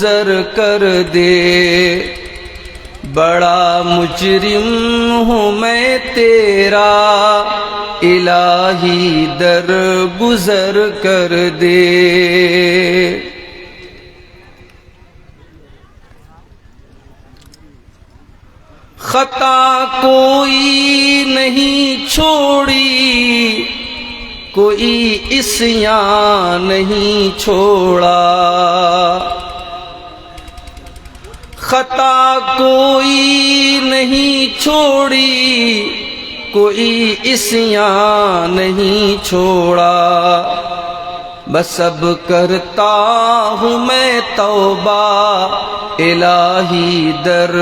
گزر کر دے، بڑا مجرم ہوں میں تیرا، الہی در گزر کر دے۔ خطا کوئی نہیں چھوڑی، کوئی عصیاں نہیں چھوڑا، خطا کوئی نہیں چھوڑی، کوئی عصیاں نہیں چھوڑا، بس اب کرتا ہوں میں توبہ، الہی در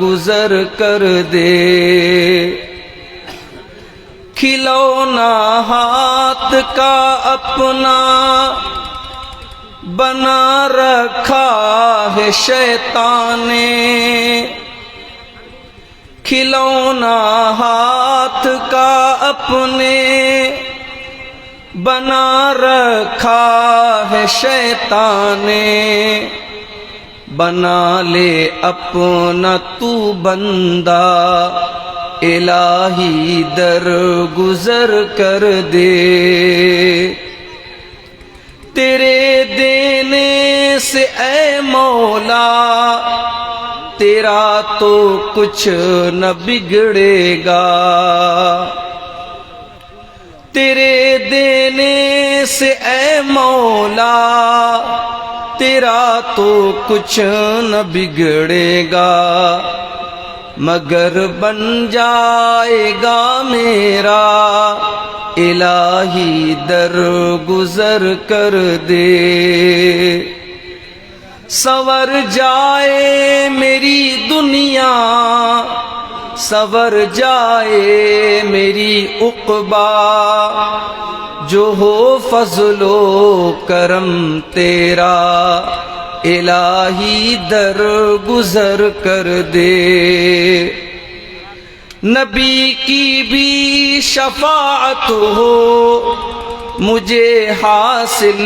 گزر کر دے۔ کھلونا ہاتھ کا اپنا بنا رکھا ہے شیطان نے، کھلونا ہاتھ کا اپنے بنا رکھا ہے شیطان نے، بنا لے اپنا تو بندہ، الہی در گزر کر دے۔ تیرے دینے سے اے مولا تیرا تو کچھ نہ بگڑے گا، تیرے دینے سے اے مولا تیرا تو کچھ نہ بگڑے گا، مگر بن جائے گا میرا، الہی در گزر کر دے۔ سنور جائے میری دنیا، سنور جائے میری عقبا، جو ہو فضل و کرم تیرا، الہی در گزر کر دے۔ نبی کی بھی شفاعت ہو مجھے حاصل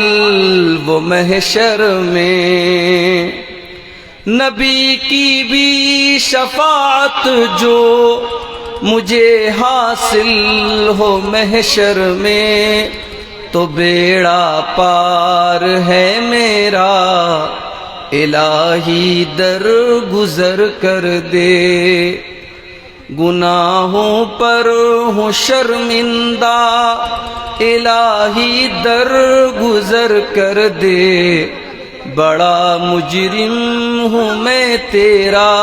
وہ محشر میں، نبی کی بھی شفاعت جو مجھے حاصل ہو محشر میں، تو بیڑا پار ہے میرا، الہی در گزر کر دے۔ گناہوں پر ہوں شرمندہ، الہی در گزر کر دے، بڑا مجرم ہوں میں تیرا،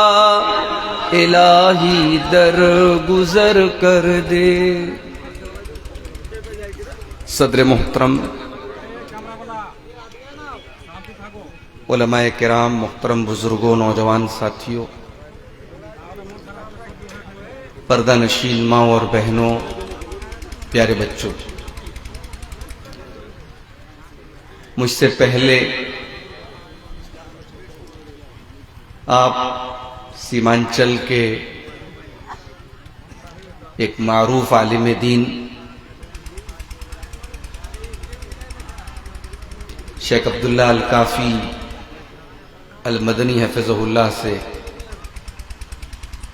الہی در گزر کر دے۔ صدر محترم، علماء کرام، محترم بزرگوں، نوجوان ساتھیوں، پردہ نشین ماں اور بہنوں، پیارے بچوں، مجھ سے پہلے آپ سیمانچل کے ایک معروف عالم دین شیخ عبداللہ الکافی المدنی حفظہ اللہ سے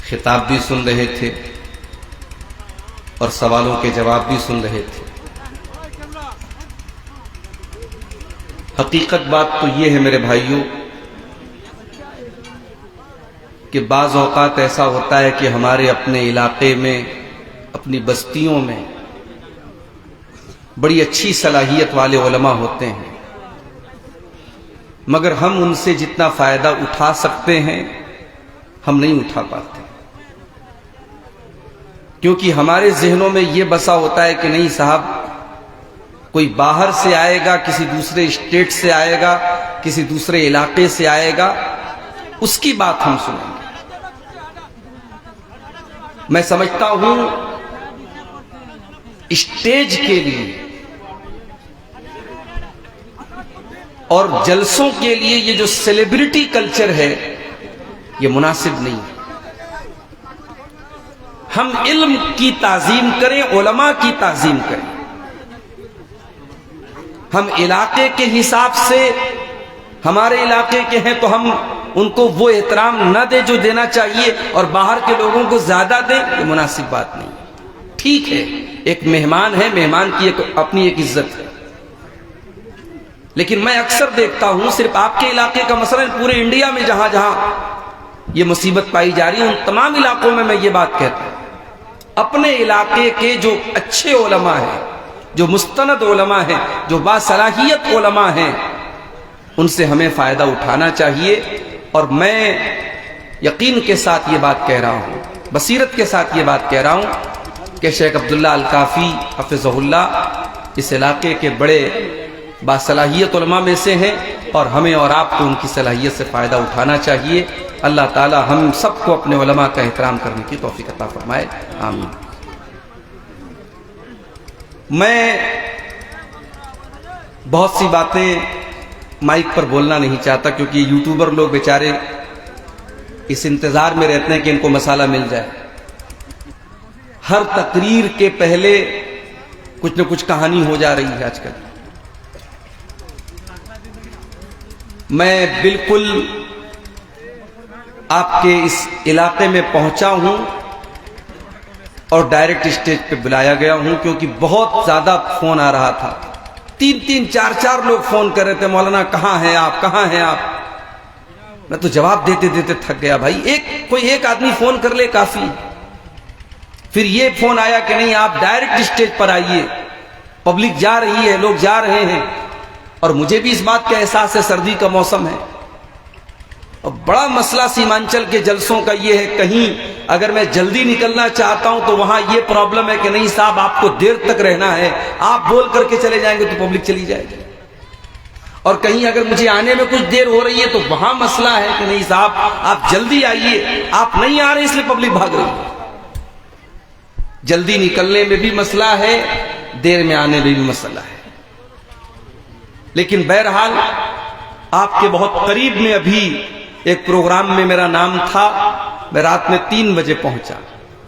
خطاب بھی سن رہے تھے اور سوالوں کے جواب بھی سن رہے تھے۔ حقیقت بات تو یہ ہے میرے بھائیوں کہ بعض اوقات ایسا ہوتا ہے کہ ہمارے اپنے علاقے میں، اپنی بستیوں میں بڑی اچھی صلاحیت والے علماء ہوتے ہیں، مگر ہم ان سے جتنا فائدہ اٹھا سکتے ہیں ہم نہیں اٹھا پاتے، کیونکہ ہمارے ذہنوں میں یہ بسا ہوتا ہے کہ نہیں صاحب، کوئی باہر سے آئے گا، کسی دوسرے اسٹیٹ سے آئے گا، کسی دوسرے علاقے سے آئے گا، اس کی بات ہم سنیں گے۔ میں سمجھتا ہوں اسٹیج کے لیے اور جلسوں کے لیے یہ جو سیلیبریٹی کلچر ہے یہ مناسب نہیں ہے۔ ہم علم کی تعظیم کریں، علماء کی تعظیم کریں، ہم علاقے کے حساب سے ہمارے علاقے کے ہیں تو ہم ان کو وہ احترام نہ دیں جو دینا چاہیے اور باہر کے لوگوں کو زیادہ دیں، یہ مناسب بات نہیں. ٹھیک ہے، ایک مہمان ہے، مہمان کی اپنی ایک عزت ہے، لیکن میں اکثر دیکھتا ہوں صرف آپ کے علاقے کا مسئلہ، پورے انڈیا میں جہاں جہاں یہ مصیبت پائی جا رہی ہے ان تمام علاقوں میں یہ بات کہتا ہوں، اپنے علاقے کے جو اچھے علماء ہیں، جو مستند علماء ہیں، جو باصلاحیت علماء ہیں، ان سے ہمیں فائدہ اٹھانا چاہیے. اور میں یقین کے ساتھ یہ بات کہہ رہا ہوں، بصیرت کے ساتھ یہ بات کہہ رہا ہوں کہ شیخ عبداللہ الکافی حفظہ اللہ اس علاقے کے بڑے باصلاحیت علماء میں سے ہیں، اور ہمیں اور آپ کو ان کی صلاحیت سے فائدہ اٹھانا چاہیے. اللہ تعالی ہم سب کو اپنے علماء کا احترام کرنے کی توفیق عطا فرمائے، آمین. میں بہت سی باتیں مائک پر بولنا نہیں چاہتا کیونکہ یوٹیوبر لوگ بیچارے اس انتظار میں رہتے ہیں کہ ان کو مسئلہ مل جائے. ہر تقریر کے پہلے کچھ نہ کچھ کہانی ہو جا رہی ہے آج کل. میں بالکل آپ کے اس علاقے میں پہنچا ہوں اور ڈائریکٹ اسٹیج پہ بلایا گیا ہوں کیونکہ بہت زیادہ فون آ رہا تھا. 3 4 لوگ فون کر رہے تھے، مولانا کہاں ہیں آپ، کہاں ہیں آپ. میں تو جواب دیتے دیتے تھک گیا. بھائی کوئی ایک آدمی فون کر لے کافی. پھر یہ فون آیا کہ نہیں آپ ڈائریکٹ اسٹیج پر آئیے، پبلک جا رہی ہے، لوگ جا رہے ہیں. اور مجھے بھی اس بات کا احساس ہے، سردی کا موسم ہے. اور بڑا مسئلہ سیمانچل کے جلسوں کا یہ ہے، کہیں اگر میں جلدی نکلنا چاہتا ہوں تو وہاں یہ پرابلم ہے کہ نہیں صاحب آپ کو دیر تک رہنا ہے، آپ بول کر کے چلے جائیں گے تو پبلک چلی جائے گی. اور کہیں اگر مجھے آنے میں کچھ دیر ہو رہی ہے تو وہاں مسئلہ ہے کہ نہیں صاحب آپ جلدی آئیے، آپ نہیں آ رہے اس لیے پبلک بھاگ رہی ہے. جلدی نکلنے میں بھی مسئلہ ہے، دیر میں آنے میں بھی مسئلہ ہے. لیکن بہرحال آپ کے بہت قریب میں ابھی ایک پروگرام میں میرا نام تھا، میں رات میں 3 بجے پہنچا.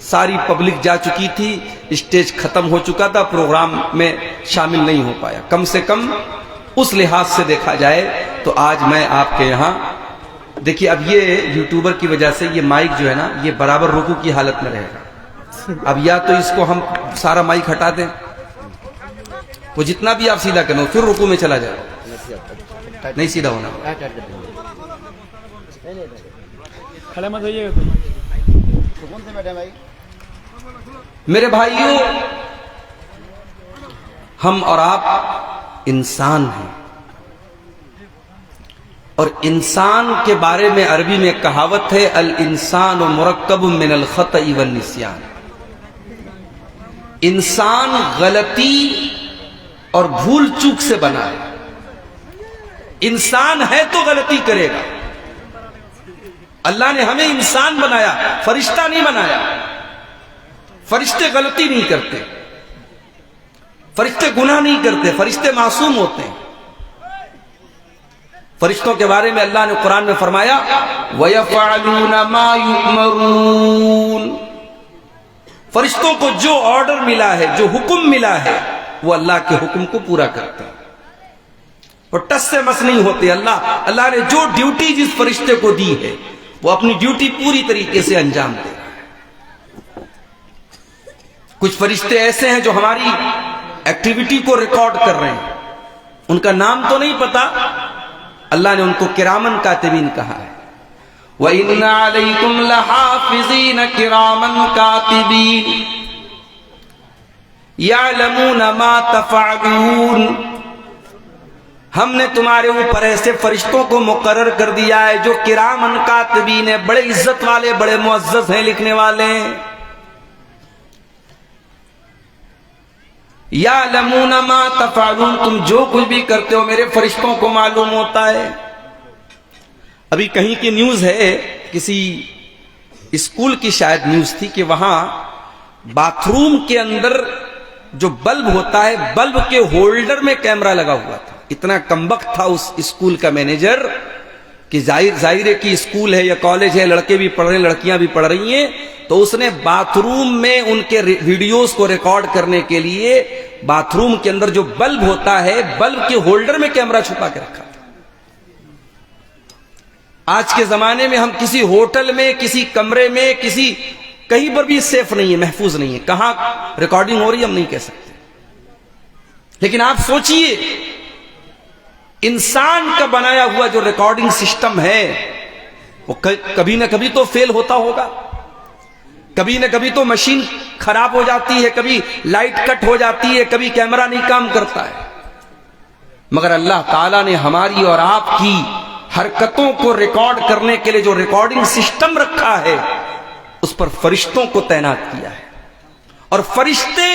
ساری پبلک جا چکی تھی، اسٹیج ختم ہو چکا تھا، پروگرام میں شامل نہیں ہو پایا. کم سے کم اس لحاظ سے دیکھا جائے تو آج میں آپ کے یہاں دیکھیے. اب یہ یوٹیوبر کی وجہ سے یہ مائک جو ہے نا یہ برابر رکوع کی حالت میں رہے گا. اب یا تو اس کو ہم سارا مائک ہٹا دیں، وہ جتنا بھی آپ سیدھا کرو پھر رکوع میں چلا جائے، نہیں سیدھا ہونا. میرے بھائیوں، ہم اور آپ انسان ہیں، اور انسان کے بارے میں عربی میں کہاوت ہے الانسان مرکب من الخطأ والنسیان. انسان غلطی اور بھول چوک سے بنا ہے. انسان ہے تو غلطی کرے گا. اللہ نے ہمیں انسان بنایا، فرشتہ نہیں بنایا. فرشتے غلطی نہیں کرتے، فرشتے گناہ نہیں کرتے، فرشتے معصوم ہوتے ہیں. فرشتوں کے بارے میں اللہ نے قرآن میں فرمایا وَيَفْعَلُونَ مَا يُؤْمَرُونَ. فرشتوں کو جو آرڈر ملا ہے، جو حکم ملا ہے، وہ اللہ کے حکم کو پورا کرتے ہیں، وہ ٹس سے مس نہیں ہوتے. اللہ نے جو ڈیوٹی جس فرشتے کو دی ہے وہ اپنی ڈیوٹی پوری طریقے سے انجام دے رہا ہے. کچھ فرشتے ایسے ہیں جو ہماری ایکٹیویٹی کو ریکارڈ کر رہے ہیں، ان کا نام تو نہیں پتا، اللہ نے ان کو کرامن کاتبین کہا ہے. وَإِنَّ عَلَيْكُمْ لَحَافِظِينَ كِرَامًا كَاتِبِينَ يَعْلَمُونَ مَا تَفْعَلُونَ. ہم نے تمہارے اوپر ایسے فرشتوں کو مقرر کر دیا ہے جو کرامن کاتبین ہیں، بڑے عزت والے، بڑے معزز ہیں، لکھنے والے ہیں. یعلمون ما تفعلون، تم جو کچھ بھی کرتے ہو میرے فرشتوں کو معلوم ہوتا ہے. ابھی کہیں کی نیوز ہے، کسی اسکول کی شاید نیوز تھی کہ وہاں باتھ روم کے اندر جو بلب ہوتا ہے، بلب کے ہولڈر میں کیمرہ لگا ہوا تھا. اتنا کمبخت تھا اس اسکول کا مینیجر کہ ظاہر ہے کہ اسکول ہے یا کالج ہے، لڑکے بھی پڑھ رہے ہیں، لڑکیاں بھی پڑھ رہی ہیں، تو اس نے باتھ روم میں ان کے ویڈیوز کو ریکارڈ کرنے کے لیے باتھ روم کے اندر جو بلب ہوتا ہے، بلب کے ہولڈر میں کیمرہ چھپا کے رکھا تھا. آج کے زمانے میں ہم کسی ہوٹل میں، کسی کمرے میں، کہیں پر بھی سیف نہیں ہے، محفوظ نہیں ہے. کہاں ریکارڈنگ ہو رہی ہے ہم نہیں کہہ سکتے. لیکن آپ سوچئے انسان کا بنایا ہوا جو ریکارڈنگ سسٹم ہے وہ کبھی نہ کبھی تو فیل ہوتا ہوگا، کبھی نہ کبھی تو مشین خراب ہو جاتی ہے، کبھی لائٹ کٹ ہو جاتی ہے، کبھی کیمرہ نہیں کام کرتا ہے. مگر اللہ تعالیٰ نے ہماری اور آپ کی حرکتوں کو ریکارڈ کرنے کے لیے جو ریکارڈنگ سسٹم رکھا ہے اس پر فرشتوں کو تعینات کیا ہے. اور فرشتے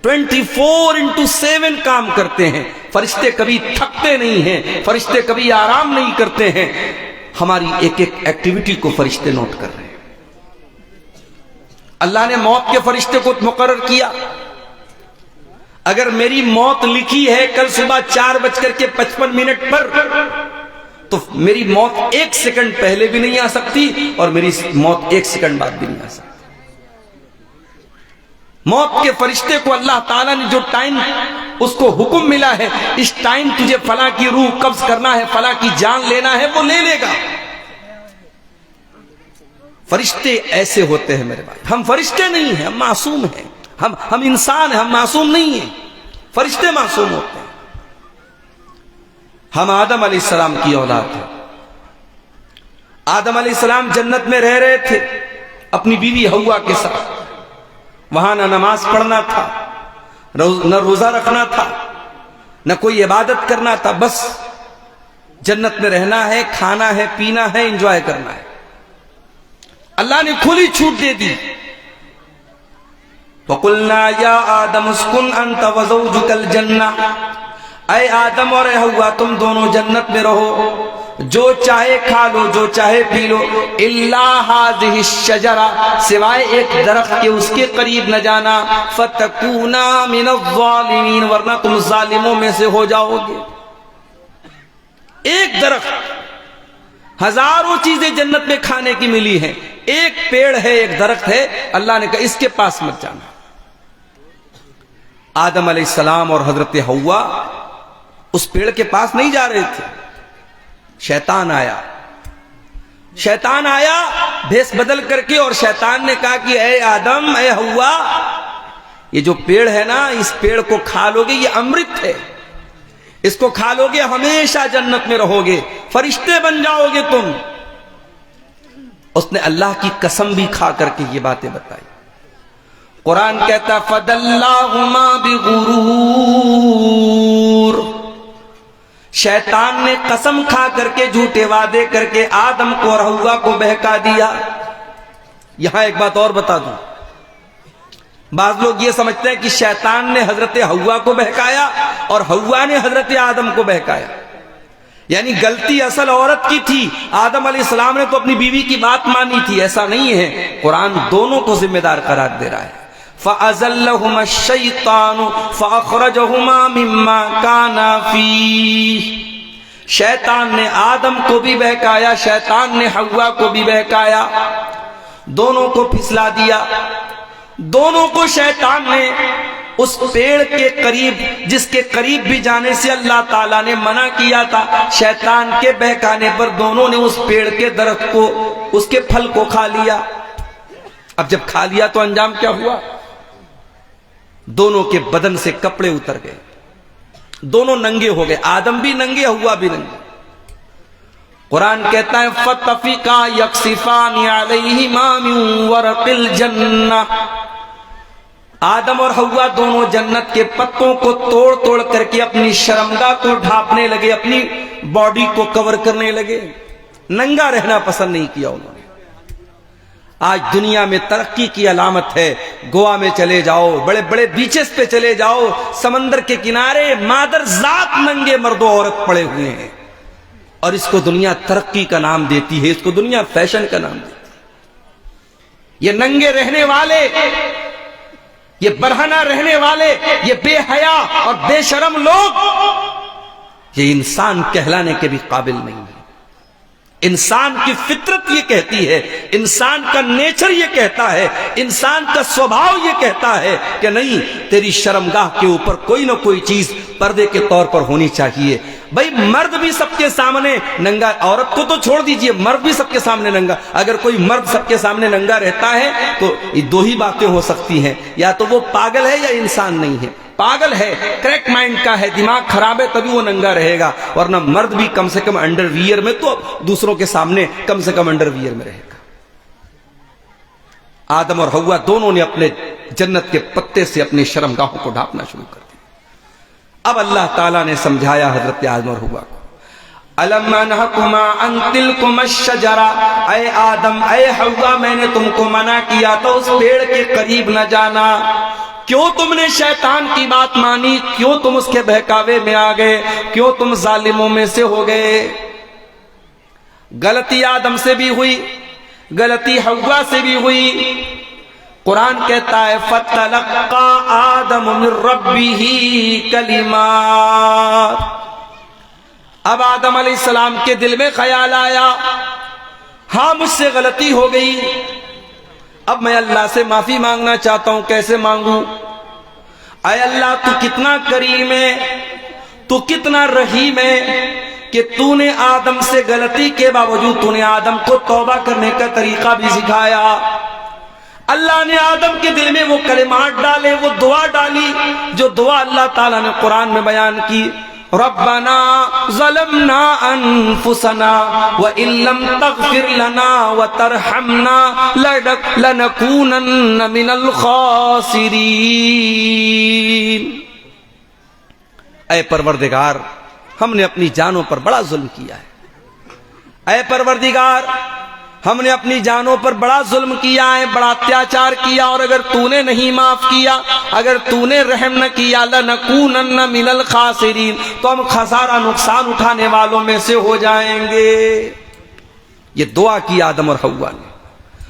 24/7 کام کرتے ہیں. فرشتے کبھی تھکتے نہیں ہیں، فرشتے کبھی آرام نہیں کرتے ہیں. ہماری ایک ایک ایکٹیویٹی کو فرشتے نوٹ کر رہے ہیں. اللہ نے موت کے فرشتے کو مقرر کیا. اگر میری موت لکھی ہے کل صبح 4:55 پر تو میری موت 1 سیکنڈ پہلے بھی نہیں آ سکتی اور میری موت 1 سیکنڈ بعد بھی نہیں آ سکتی. موت کے فرشتے کو اللہ تعالیٰ نے جو ٹائم اس کو حکم ملا ہے، اس ٹائم تجھے فلاں کی روح قبض کرنا ہے، فلاں کی جان لینا ہے، وہ لے لے گا. فرشتے ایسے ہوتے ہیں میرے بھائی. ہم فرشتے نہیں ہیں، ہم معصوم ہیں. ہم انسان ہیں، ہم معصوم نہیں ہیں. فرشتے معصوم ہوتے ہیں. ہم آدم علیہ السلام کی اولاد ہیں. آدم علیہ السلام جنت میں رہ رہے تھے اپنی بیوی حوا کے ساتھ. وہاں نہ نماز پڑھنا تھا، نہ روزہ رکھنا تھا، نہ کوئی عبادت کرنا تھا. بس جنت میں رہنا ہے، کھانا ہے، پینا ہے، انجوائے کرنا ہے. اللہ نے کھلی چھوٹ دے دی. وَقُلْنَا يَا آدَمُ اسْكُنْ أَنْتَ وَزَوْجُكَ الْجَنَّةَ، اے آدم اور اے حوا تم دونوں جنت میں رہو، جو چاہے کھا لو، جو چاہے پی لو، إِلَّا هَذِهِ الشَّجَرَةِ، سوائے ایک درخت کے اس کے قریب نہ جانا، فَتَكُونَا مِنَ الظَّالِمِينَ، ورنہ تم ظالموں میں سے ہو جاؤ گے. ایک درخت، ہزاروں چیزیں جنت میں کھانے کی ملی ہیں، ایک پیڑ ہے، ایک درخت ہے، اللہ نے کہا اس کے پاس مت جانا. آدم علیہ السلام اور حضرت حوا اس پیڑ کے پاس نہیں جا رہے تھے. شیطان آیا بھیس بدل کر کے، اور شیطان نے کہا کہ اے آدم، اے حوا، یہ جو پیڑ ہے نا، اس پیڑ کو کھا لو گے، یہ امرت ہے، اس کو کھا لو گے ہمیشہ جنت میں رہو گے، فرشتے بن جاؤ گے تم. اس نے اللہ کی قسم بھی کھا کر کے یہ باتیں بتائی. قرآن کہتا فَدَلَّاهُمَا بِغُرُورٍ، شیطان نے قسم کھا کر کے، جھوٹے وعدے کر کے آدم کو اور حوا کو بہکا دیا. یہاں ایک بات اور بتا دوں، بعض لوگ یہ سمجھتے ہیں کہ شیطان نے حضرت حوا کو بہکایا اور حوا نے حضرت آدم کو بہکایا، یعنی غلطی اصل عورت کی تھی. آدم علیہ السلام نے تو اپنی بیوی کی بات مانی تھی. ایسا نہیں ہے، قرآن دونوں کو ذمہ دار قرار دے رہا ہے. فَأَزَلَّهُمَا الشَّيْطَانُ فَأَخْرَجَهُمَا مِمَّا كَانَا فِيهِ، شیطان نے آدم کو بھی بہکایا، شیطان نے حوا کو بھی بہکایا، دونوں کو پھسلا دیا. دونوں کو شیطان نے اس پیڑ کے قریب، جس کے قریب بھی جانے سے اللہ تعالیٰ نے منع کیا تھا، شیطان کے بہکانے پر دونوں نے اس پیڑ کے درخت کو، اس کے پھل کو کھا لیا. اب جب کھا لیا تو انجام کیا ہوا؟ دونوں کے بدن سے کپڑے اتر گئے، دونوں ننگے ہو گئے، آدم بھی ننگے، حوا بھی ننگے. قرآن کہتا ہے فَتَفِقَا يَقْصِفَانِ عَلَيْهِمَا مِن وَرَقِ الْجَنَّةِ، آدم اور حوا دونوں جنت کے پتوں کو توڑ توڑ کر کے اپنی شرمگاہ کو ڈھانپنے لگے، اپنی باڈی کو کور کرنے لگے. ننگا رہنا پسند نہیں کیا انہوں نے. آج دنیا میں ترقی کی علامت ہے، گوا میں چلے جاؤ، بڑے بڑے بیچز پہ چلے جاؤ، سمندر کے کنارے مادر ذات ننگے مرد و عورت پڑے ہوئے ہیں، اور اس کو دنیا ترقی کا نام دیتی ہے، اس کو دنیا فیشن کا نام دیتی ہے. یہ ننگے رہنے والے، یہ برہنہ رہنے والے، یہ بے حیا اور بے شرم لوگ، یہ انسان کہلانے کے بھی قابل نہیں ہے. انسان کی فطرت یہ کہتی ہے، انسان کا نیچر یہ کہتا ہے، انسان کا سوبھاؤ یہ کہتا ہے کہ نہیں، تیری شرمگاہ کے اوپر کوئی نہ کوئی چیز پردے کے طور پر ہونی چاہیے۔ بھائی مرد بھی سب کے سامنے ننگا، عورت کو تو چھوڑ دیجئے، مرد بھی سب کے سامنے ننگا۔ اگر کوئی مرد سب کے سامنے ننگا رہتا ہے تو دو ہی باتیں ہو سکتی ہیں، یا تو وہ پاگل ہے یا انسان نہیں ہے۔ پاگل ہے، کریک مائنڈ کا ہے، دماغ خراب ہے، تبھی وہ ننگا رہے گا، ورنہ مرد بھی کم سے کم انڈر ویئر میں تو دوسروں کے سامنے کم سے کم انڈر ویئر میں رہے گا۔ آدم اور حوا دونوں نے اپنے جنت کے پتے سے اپنی شرمگاہوں کو ڈھانپنا شروع کر دیا۔ اب اللہ تعالیٰ نے سمجھایا حضرت آدم اور حوا کو، الم انہکما ان تلکما الشجرہ، اے آدم اے حوا، میں نے تم کو منع کیا تھا اس پیڑ کے قریب نہ جانا، کیوں تم نے شیطان کی بات مانی؟ کیوں تم اس کے بہکاوے میں آ گئے؟ کیوں تم ظالموں میں سے ہو گئے؟ غلطی آدم سے بھی ہوئی، غلطی حوا سے بھی ہوئی۔ قرآن کہتا ہے فَتَلَقَّى آدَمُ مِن رَبِّهِ کلمات۔ اب آدم علیہ السلام کے دل میں خیال آیا، ہاں مجھ سے غلطی ہو گئی، اب میں اللہ سے معافی مانگنا چاہتا ہوں۔ کیسے مانگوں؟ اے اللہ تو کتنا کریم ہے، تو کتنا رحیم ہے کہ تو نے آدم سے غلطی کے باوجود تو نے آدم کو توبہ کرنے کا طریقہ بھی سکھایا۔ اللہ نے آدم کے دل میں وہ کلمات ڈالے، وہ دعا ڈالی، جو دعا اللہ تعالیٰ نے قرآن میں بیان کی، ربنا ظلمنا انفسنا وان لم تغفر لنا وترحمنا لنكونن من الخاسرین۔ اے پروردگار، ہم نے اپنی جانوں پر بڑا ظلم کیا ہے۔ اے پروردگار، ہم نے اپنی جانوں پر بڑا ظلم کیا ہے، بڑا اتیاچار کیا، اور اگر تو نے نہیں معاف کیا، اگر تو نے رحم نہ کیا، لَنَكُونَنَّ مِنَ الْخَاسِرِينَ، تو ہم خسارہ نقصان اٹھانے والوں میں سے ہو جائیں گے۔ یہ دعا کی آدم اور حوا نے،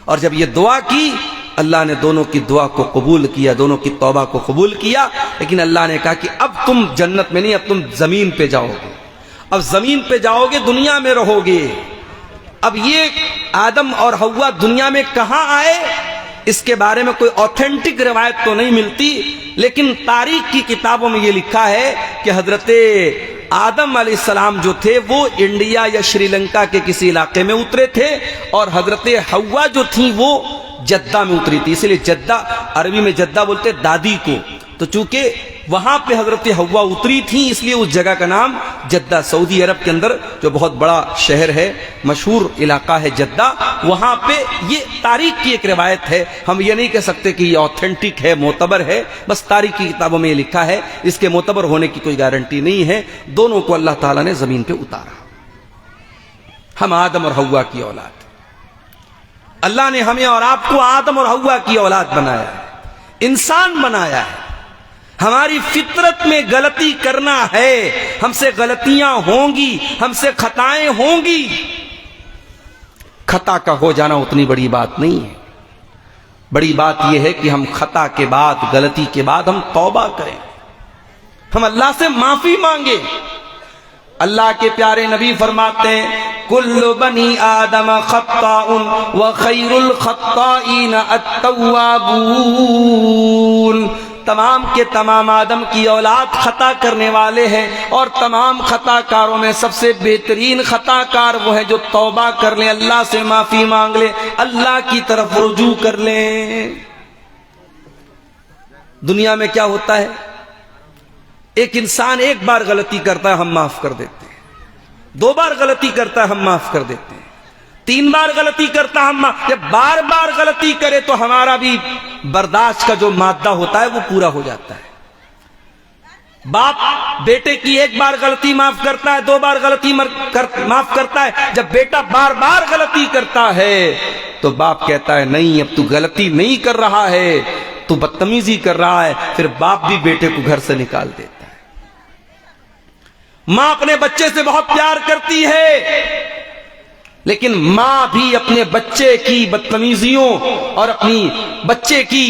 اور جب یہ دعا کی اللہ نے دونوں کی دعا کو قبول کیا، دونوں کی توبہ کو قبول کیا، لیکن اللہ نے کہا کہ اب تم جنت میں نہیں، اب تم زمین پہ جاؤ گے، اب زمین پہ جاؤ گے، دنیا میں رہو گے۔ اب یہ آدم اور حوا دنیا میں کہاں آئے، اس کے بارے میں کوئی اوتھینٹک روایت تو نہیں ملتی، لیکن تاریخ کی کتابوں میں یہ لکھا ہے کہ حضرت آدم علیہ السلام جو تھے وہ انڈیا یا شری لنکا کے کسی علاقے میں اترے تھے، اور حضرت حوا جو تھیں وہ جدہ میں اتری تھی، اس لیے جدہ، عربی میں جدہ بولتے دادی کو، تو چونکہ وہاں پہ حضرت حوا اتری تھیں اس لیے اس جگہ کا نام جدہ، سعودی عرب کے اندر جو بہت بڑا شہر ہے، مشہور علاقہ ہے جدہ، وہاں پہ یہ تاریخ کی ایک روایت ہے، ہم یہ نہیں کہہ سکتے کہ یہ اوتھینٹک ہے، معتبر ہے، بس تاریخ کی کتابوں میں یہ لکھا ہے، اس کے معتبر ہونے کی کوئی گارنٹی نہیں ہے۔ دونوں کو اللہ تعالیٰ نے زمین پہ اتارا۔ ہم آدم اور حوا کی اولاد، اللہ نے ہمیں اور آپ کو آدم اور حوا کی اولاد بنایا ہے، انسان بنایا ہے۔ ہماری فطرت میں غلطی کرنا ہے، ہم سے غلطیاں ہوں گی، ہم سے خطائیں ہوں گی۔ خطا کا ہو جانا اتنی بڑی بات نہیں ہے، بڑی بات یہ ہے کہ ہم خطا کے بعد، غلطی کے بعد ہم توبہ کریں، ہم اللہ سے معافی مانگے۔ اللہ کے پیارے نبی فرماتے ہیں کل بنی آدم خطاء وخیر الخطائین التوابون، تمام کے تمام آدم کی اولاد خطا کرنے والے ہیں، اور تمام خطا کاروں میں سب سے بہترین خطا کار وہ ہے جو توبہ کر لیں، اللہ سے معافی مانگ لیں، اللہ کی طرف رجوع کر لیں۔ دنیا میں کیا ہوتا ہے، ایک انسان ایک بار غلطی کرتا ہے ہم معاف کر دیتے ہیں، دو بار غلطی کرتا ہے ہم معاف کر دیتے ہیں، تین بار غلطی کرتا ہم، جب بار بار غلطی کرے تو ہمارا بھی برداشت کا جو مادہ ہوتا ہے وہ پورا ہو جاتا ہے۔ باپ بیٹے کی ایک بار غلطی معاف کرتا ہے، دو بار غلطی معاف کرتا ہے، جب بیٹا بار بار غلطی کرتا ہے تو باپ کہتا ہے نہیں اب تو غلطی نہیں کر رہا ہے، تو بدتمیزی کر رہا ہے، پھر باپ بھی بیٹے کو گھر سے نکال دیتا ہے۔ ماں اپنے بچے سے بہت پیار کرتی ہے، لیکن ماں بھی اپنے بچے کی بدتمیزیوں اور اپنی بچے کی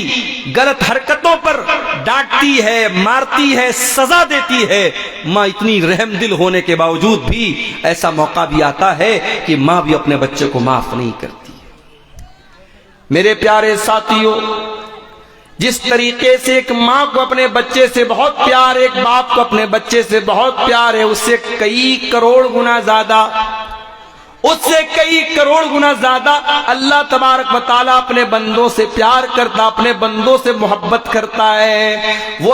غلط حرکتوں پر ڈانٹتی ہے، مارتی ہے، سزا دیتی ہے۔ ماں اتنی رحم دل ہونے کے باوجود بھی ایسا موقع بھی آتا ہے کہ ماں بھی اپنے بچے کو معاف نہیں کرتی۔ میرے پیارے ساتھیوں، جس طریقے سے ایک ماں کو اپنے بچے سے بہت پیار، ایک باپ کو اپنے بچے سے بہت پیار ہے، اس سے کئی کروڑ گنا زیادہ، اس سے کئی کروڑ گنا زیادہ اللہ تبارک و تعالیٰ اپنے بندوں سے پیار کرتا، اپنے بندوں سے محبت کرتا ہے۔ وہ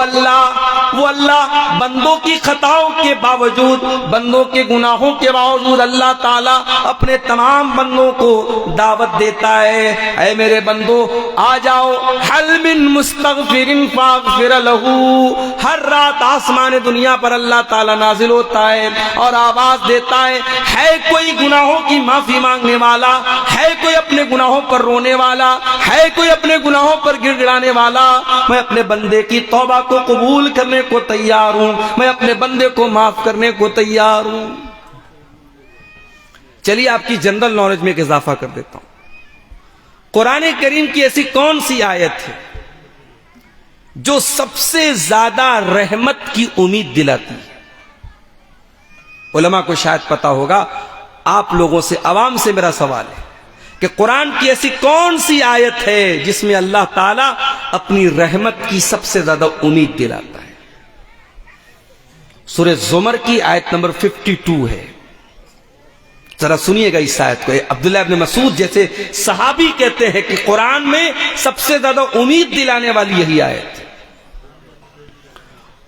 اللہ بندوں کی خطاؤں کے باوجود، بندوں کے گناہوں کے باوجود اللہ تعالیٰ اپنے تمام بندوں کو دعوت دیتا ہے، اے میرے بندو آ جاؤ، حل من مستغفر فاغفر لہ۔ ہر رات آسمان دنیا پر اللہ تعالیٰ نازل ہوتا ہے اور آواز دیتا ہے کوئی گناہوں کی معافی مانگنے والا، ہے کوئی اپنے گناہوں پر رونے والا، ہے کوئی اپنے گناہوں پر گڑ گڑانے والا؟ میں اپنے بندے کی توبہ کو قبول کرنے کو تیار ہوں، میں اپنے بندے کو معاف کرنے کو تیار ہوں۔ چلیے آپ کی جنرل نالج میں ایک اضافہ کر دیتا ہوں۔ قرآن کریم کی ایسی کون سی آیت ہے جو سب سے زیادہ رحمت کی امید دلاتی ہے؟ علماء کو شاید پتا ہوگا، آپ لوگوں سے، عوام سے میرا سوال ہے کہ قرآن کی ایسی کون سی آیت ہے جس میں اللہ تعالیٰ اپنی رحمت کی سب سے زیادہ امید دلاتا ہے؟ سورہ زمر کی آیت نمبر 52 ہے۔ ذرا سنیے گا اس آیت کو۔ عبداللہ ابن مسعود جیسے صحابی کہتے ہیں کہ قرآن میں سب سے زیادہ امید دلانے والی یہی آیت ہے۔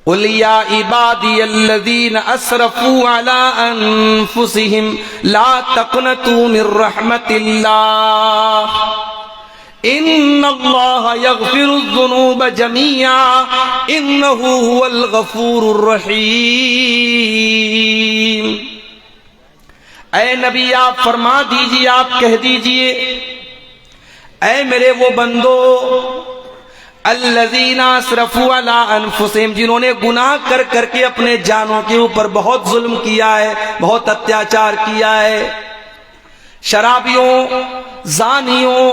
قُلْ يَا عِبَادِيَ الَّذِينَ أَسْرَفُوا عَلَىٰ أَنفُسِهِمْ لَا تَقْنَطُوا مِن رَّحْمَةِ اللَّهِ إِنَّ اللَّهَ يَغْفِرُ الذُّنُوبَ جَمِيعًا إِنَّهُ هُوَ الْغَفُورُ الرَّحِيمُ۔ اے نبی آپ فرما دیجئے، آپ کہہ دیجئے، اے میرے وہ بندو، الذین اسرفوا علی انفسہم، جنہوں نے گناہ کر کر کے اپنے جانوں کے اوپر بہت ظلم کیا ہے، بہت اتیاچار کیا ہے، شرابیوں، زانیوں،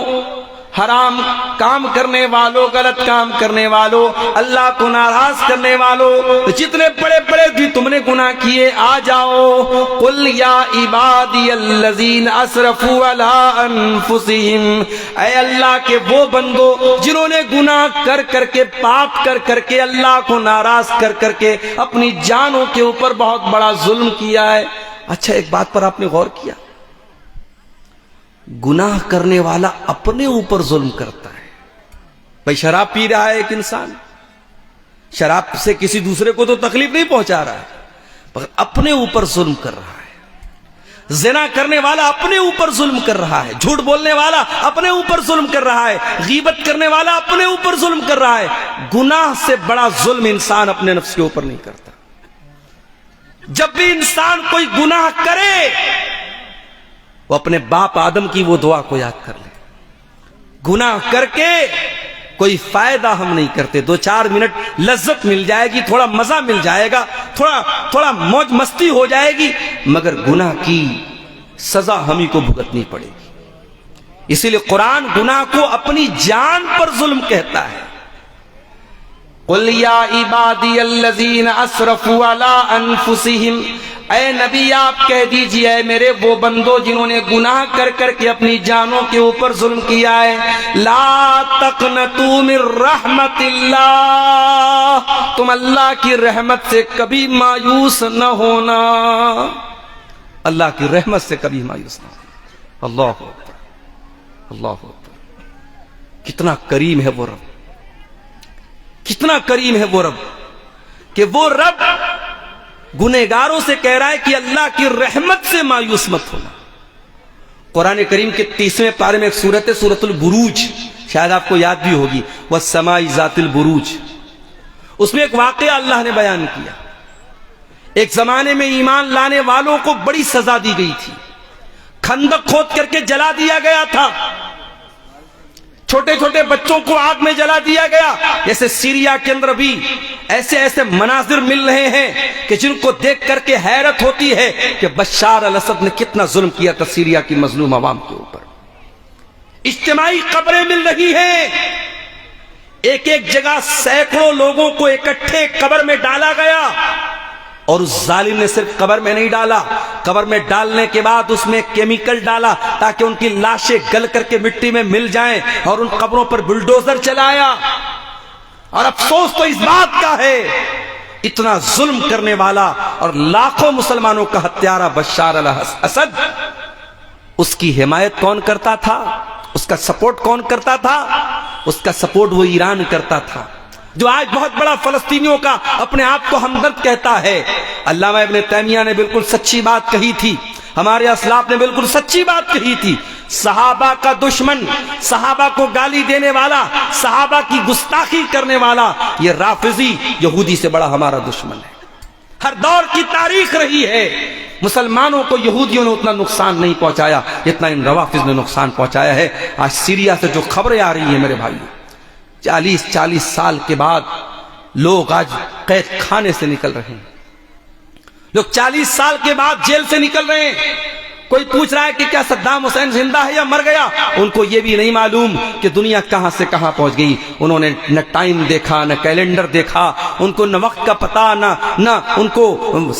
حرام کام کرنے والوں، غلط کام کرنے والوں، اللہ کو ناراض کرنے والوں، جتنے بڑے بڑے بھی تم نے گناہ کیے، آ جاؤ۔ قل یا عبادی الذین اسرفوا علی انفسہم، اے اللہ کے وہ بندو جنہوں نے گناہ کر کر کے، پاپ کر کر کے، اللہ کو ناراض کر کر کے اپنی جانوں کے اوپر بہت بڑا ظلم کیا ہے۔ اچھا ایک بات پر آپ نے غور کیا؟ گناہ کرنے والا اپنے اوپر ظلم کرتا ہے۔ بھائی شراب پی رہا ہے ایک انسان، شراب سے کسی دوسرے کو تو تکلیف نہیں پہنچا رہا ہے، مگر اپنے اوپر ظلم کر رہا ہے۔ زنا کرنے والا اپنے اوپر ظلم کر رہا ہے، جھوٹ بولنے والا اپنے اوپر ظلم کر رہا ہے، غیبت کرنے والا اپنے اوپر ظلم کر رہا ہے۔ گناہ سے بڑا ظلم انسان اپنے نفس کے اوپر نہیں کرتا۔ جب بھی انسان کوئی گناہ کرے، وہ اپنے باپ آدم کی وہ دعا کو یاد کر لے۔ گناہ کر کے کوئی فائدہ ہم نہیں کرتے، 2-4 منٹ لذت مل جائے گی، تھوڑا مزہ مل جائے گا، تھوڑا موج مستی ہو جائے گی، مگر گناہ کی سزا ہمیں کو بھگتنی پڑے گی۔ اسی لیے قرآن گناہ کو اپنی جان پر ظلم کہتا ہے۔ قل یا عبادی الذین اسرفوا علی انفسہم، اے نبی آپ کہہ دیجئے، اے میرے وہ بندو جنہوں نے گناہ کر کر کے اپنی جانوں کے اوپر ظلم کیا ہے، لا تقنطوا من رحمت اللہ، تم اللہ کی رحمت سے کبھی مایوس نہ ہونا، اللہ کی رحمت سے کبھی مایوس نہ ہونا۔ اللہ اکبر، اللہ اکبر، کتنا کریم ہے وہ رب، کتنا کریم ہے وہ رب، کہ وہ رب گنہگاروں سے کہہ رہا ہے کہ اللہ کی رحمت سے مایوس مت ہونا۔ قرآن کریم کے 30ویں پارے میں ایک سورت ہے، سورۃ البروج، شاید آپ کو یاد بھی ہوگی، والسماء ذات البروج۔ اس میں ایک واقعہ اللہ نے بیان کیا۔ ایک زمانے میں ایمان لانے والوں کو بڑی سزا دی گئی تھی، خندق کھود کر کے جلا دیا گیا تھا، چھوٹے چھوٹے بچوں کو آگ میں جلا دیا گیا. جیسے سیریا کے اندر بھی ایسے ایسے مناظر مل رہے ہیں کہ جن کو دیکھ کر کے حیرت ہوتی ہے کہ بشار الاسد نے کتنا ظلم کیا تھا سیریا کی مظلوم عوام کے اوپر. اجتماعی قبریں مل رہی ہیں, ایک ایک جگہ سینکڑوں لوگوں کو اکٹھے قبر میں ڈالا گیا, اور اس ظالم نے صرف قبر میں نہیں ڈالا, قبر میں ڈالنے کے بعد اس میں کیمیکل ڈالا تاکہ ان کی لاشیں گل کر کے مٹی میں مل جائیں, اور ان قبروں پر بلڈوزر چلایا. اور افسوس تو اس بات کا ہے, اتنا ظلم کرنے والا اور لاکھوں مسلمانوں کا ہتھیارہ بشار الاسد, اس کی حمایت کون کرتا تھا, اس کا سپورٹ کون کرتا تھا؟ اس کا سپورٹ وہ ایران کرتا تھا, جو آج بہت بڑا فلسطینیوں کا اپنے آپ کو ہمدرد کہتا ہے. علامہ ابن تیمیہ نے بالکل سچی بات کہی تھی, ہمارے اسلاف نے بالکل سچی بات کہی تھی. صحابہ کا دشمن, صحابہ کو گالی دینے والا, صحابہ کی گستاخی کرنے والا, یہ رافضی یہودی سے بڑا ہمارا دشمن ہے. ہر دور کی تاریخ رہی ہے, مسلمانوں کو یہودیوں نے اتنا نقصان نہیں پہنچایا جتنا ان روافض نے نقصان پہنچایا ہے. آج سیریا سے جو خبریں آ رہی ہیں میرے بھائیو, 40 سال کے بعد لوگ آج قید خانے سے نکل رہے ہیں, لوگ 40 سال کے بعد جیل سے نکل رہے ہیں. کوئی پوچھ رہا ہے کہ کیا صدام حسین زندہ ہے یا مر گیا, ان کو یہ بھی نہیں معلوم کہ دنیا کہاں سے کہاں پہنچ گئی. انہوں نے نہ ٹائم دیکھا, نہ کیلنڈر دیکھا, ان کو نہ وقت کا پتا, نہ ان کو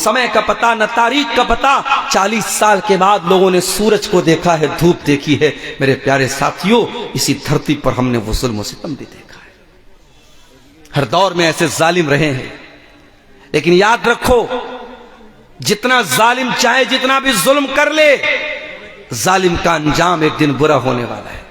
سمے کا پتا, نہ تاریخ کا پتا. 40 سال کے بعد لوگوں نے سورج کو دیکھا ہے, دھوپ دیکھی ہے. میرے پیارے ساتھیوں, اسی دھرتی پر ہم نے وہ ظلم و ستم بھی دیکھا ہے. ہر دور میں ایسے ظالم رہے ہیں, لیکن یاد رکھو, جتنا ظالم چاہے جتنا بھی ظلم کر لے, ظالم کا انجام ایک دن برا ہونے والا ہے.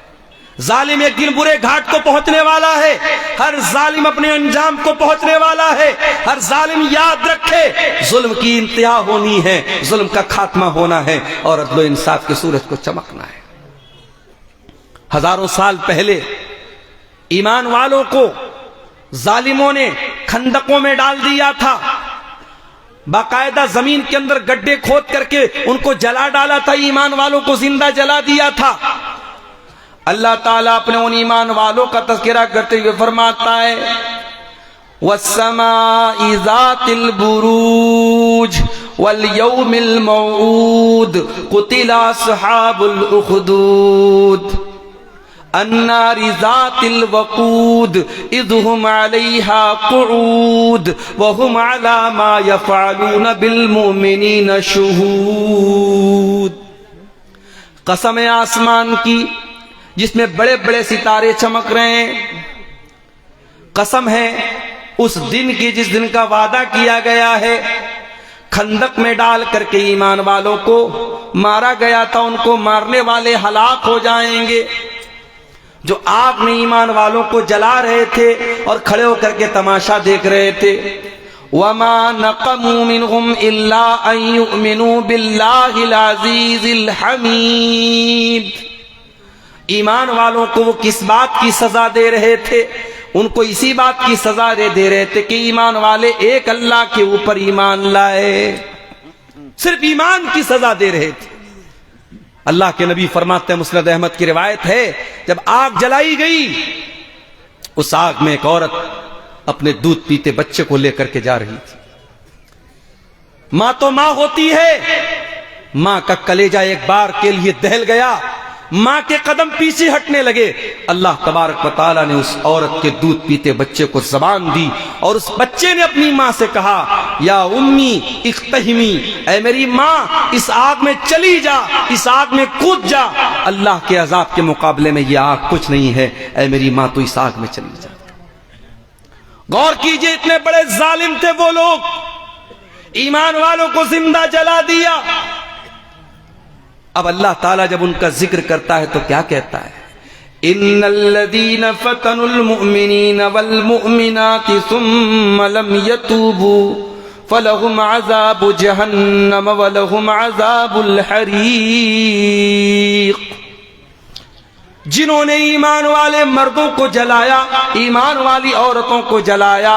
ظالم ایک دن برے گھاٹ کو پہنچنے والا ہے. ہر ظالم اپنے انجام کو پہنچنے والا ہے. ہر ظالم یاد رکھے, ظلم کی انتہا ہونی ہے, ظلم کا خاتمہ ہونا ہے, اور عدل و انصاف کے سورج کو چمکنا ہے. ہزاروں سال پہلے ایمان والوں کو ظالموں نے خندقوں میں ڈال دیا تھا, باقاعدہ زمین کے اندر گڈھے کھود کر کے ان کو جلا ڈالا تھا, ایمان والوں کو زندہ جلا دیا تھا. اللہ تعالیٰ اپنے ان ایمان والوں کا تذکرہ کرتے ہوئے فرماتا ہے, وَالسَّمَاءِ ذَاتِ الْبُرُوجِ وَالْيَوْمِ الْمَوْعُودِ قُتِلَ أَصْحَابُ الْأُخْدُودِ النار ذات الوقود اذ هم عليها قعود وهم على ما يفعلون بالمؤمنين شهود. قسم آسمان کی جس میں بڑے بڑے ستارے چمک رہے ہیں, قسم ہے اس دن کی جس دن کا وعدہ کیا گیا ہے. خندق میں ڈال کر کے ایمان والوں کو مارا گیا تھا, ان کو مارنے والے ہلاک ہو جائیں گے. جو آگ میں ایمان والوں کو جلا رہے تھے اور کھڑے ہو کر کے تماشا دیکھ رہے تھے. وَمَا نَقَمُوا مِنْهُمْ إِلَّا أَن يُؤْمِنُوا بِاللَّهِ الْعَزِيزِ الْحَمِيدِ. ایمان والوں کو وہ کس بات کی سزا دے رہے تھے؟ ان کو اسی بات کی سزا دے رہے تھے کہ ایمان والے ایک اللہ کے اوپر ایمان لائے, صرف ایمان کی سزا دے رہے تھے. اللہ کے نبی فرماتے ہیں, مسند احمد کی روایت ہے, جب آگ جلائی گئی, اس آگ میں ایک عورت اپنے دودھ پیتے بچے کو لے کر کے جا رہی تھی. ماں تو ماں ہوتی ہے, ماں کا کلیجہ ایک بار کے لیے دہل گیا, ماں کے قدم پیچھے ہٹنے لگے. اللہ تبارک و تعالیٰ نے اس عورت کے دودھ پیتے بچے کو زبان دی, اور اس بچے نے اپنی ماں سے کہا, یا امی اقتحمی, اے میری ماں اس آگ میں چلی جا, اس آگ میں کود جا, اللہ کے عذاب کے مقابلے میں یہ آگ کچھ نہیں ہے, اے میری ماں تو اس آگ میں چلی جا. غور کیجئے, اتنے بڑے ظالم تھے وہ لوگ, ایمان والوں کو زندہ جلا دیا. اب اللہ تعالیٰ جب ان کا ذکر کرتا ہے تو کیا کہتا ہے؟ ان الذين فتنوا المؤمنين والمؤمنات ثم لم يتوبوا فلهم عذاب جهنم ولهم عذاب الحريق. جنہوں نے ایمان والے مردوں کو جلایا، ایمان والی عورتوں کو جلایا،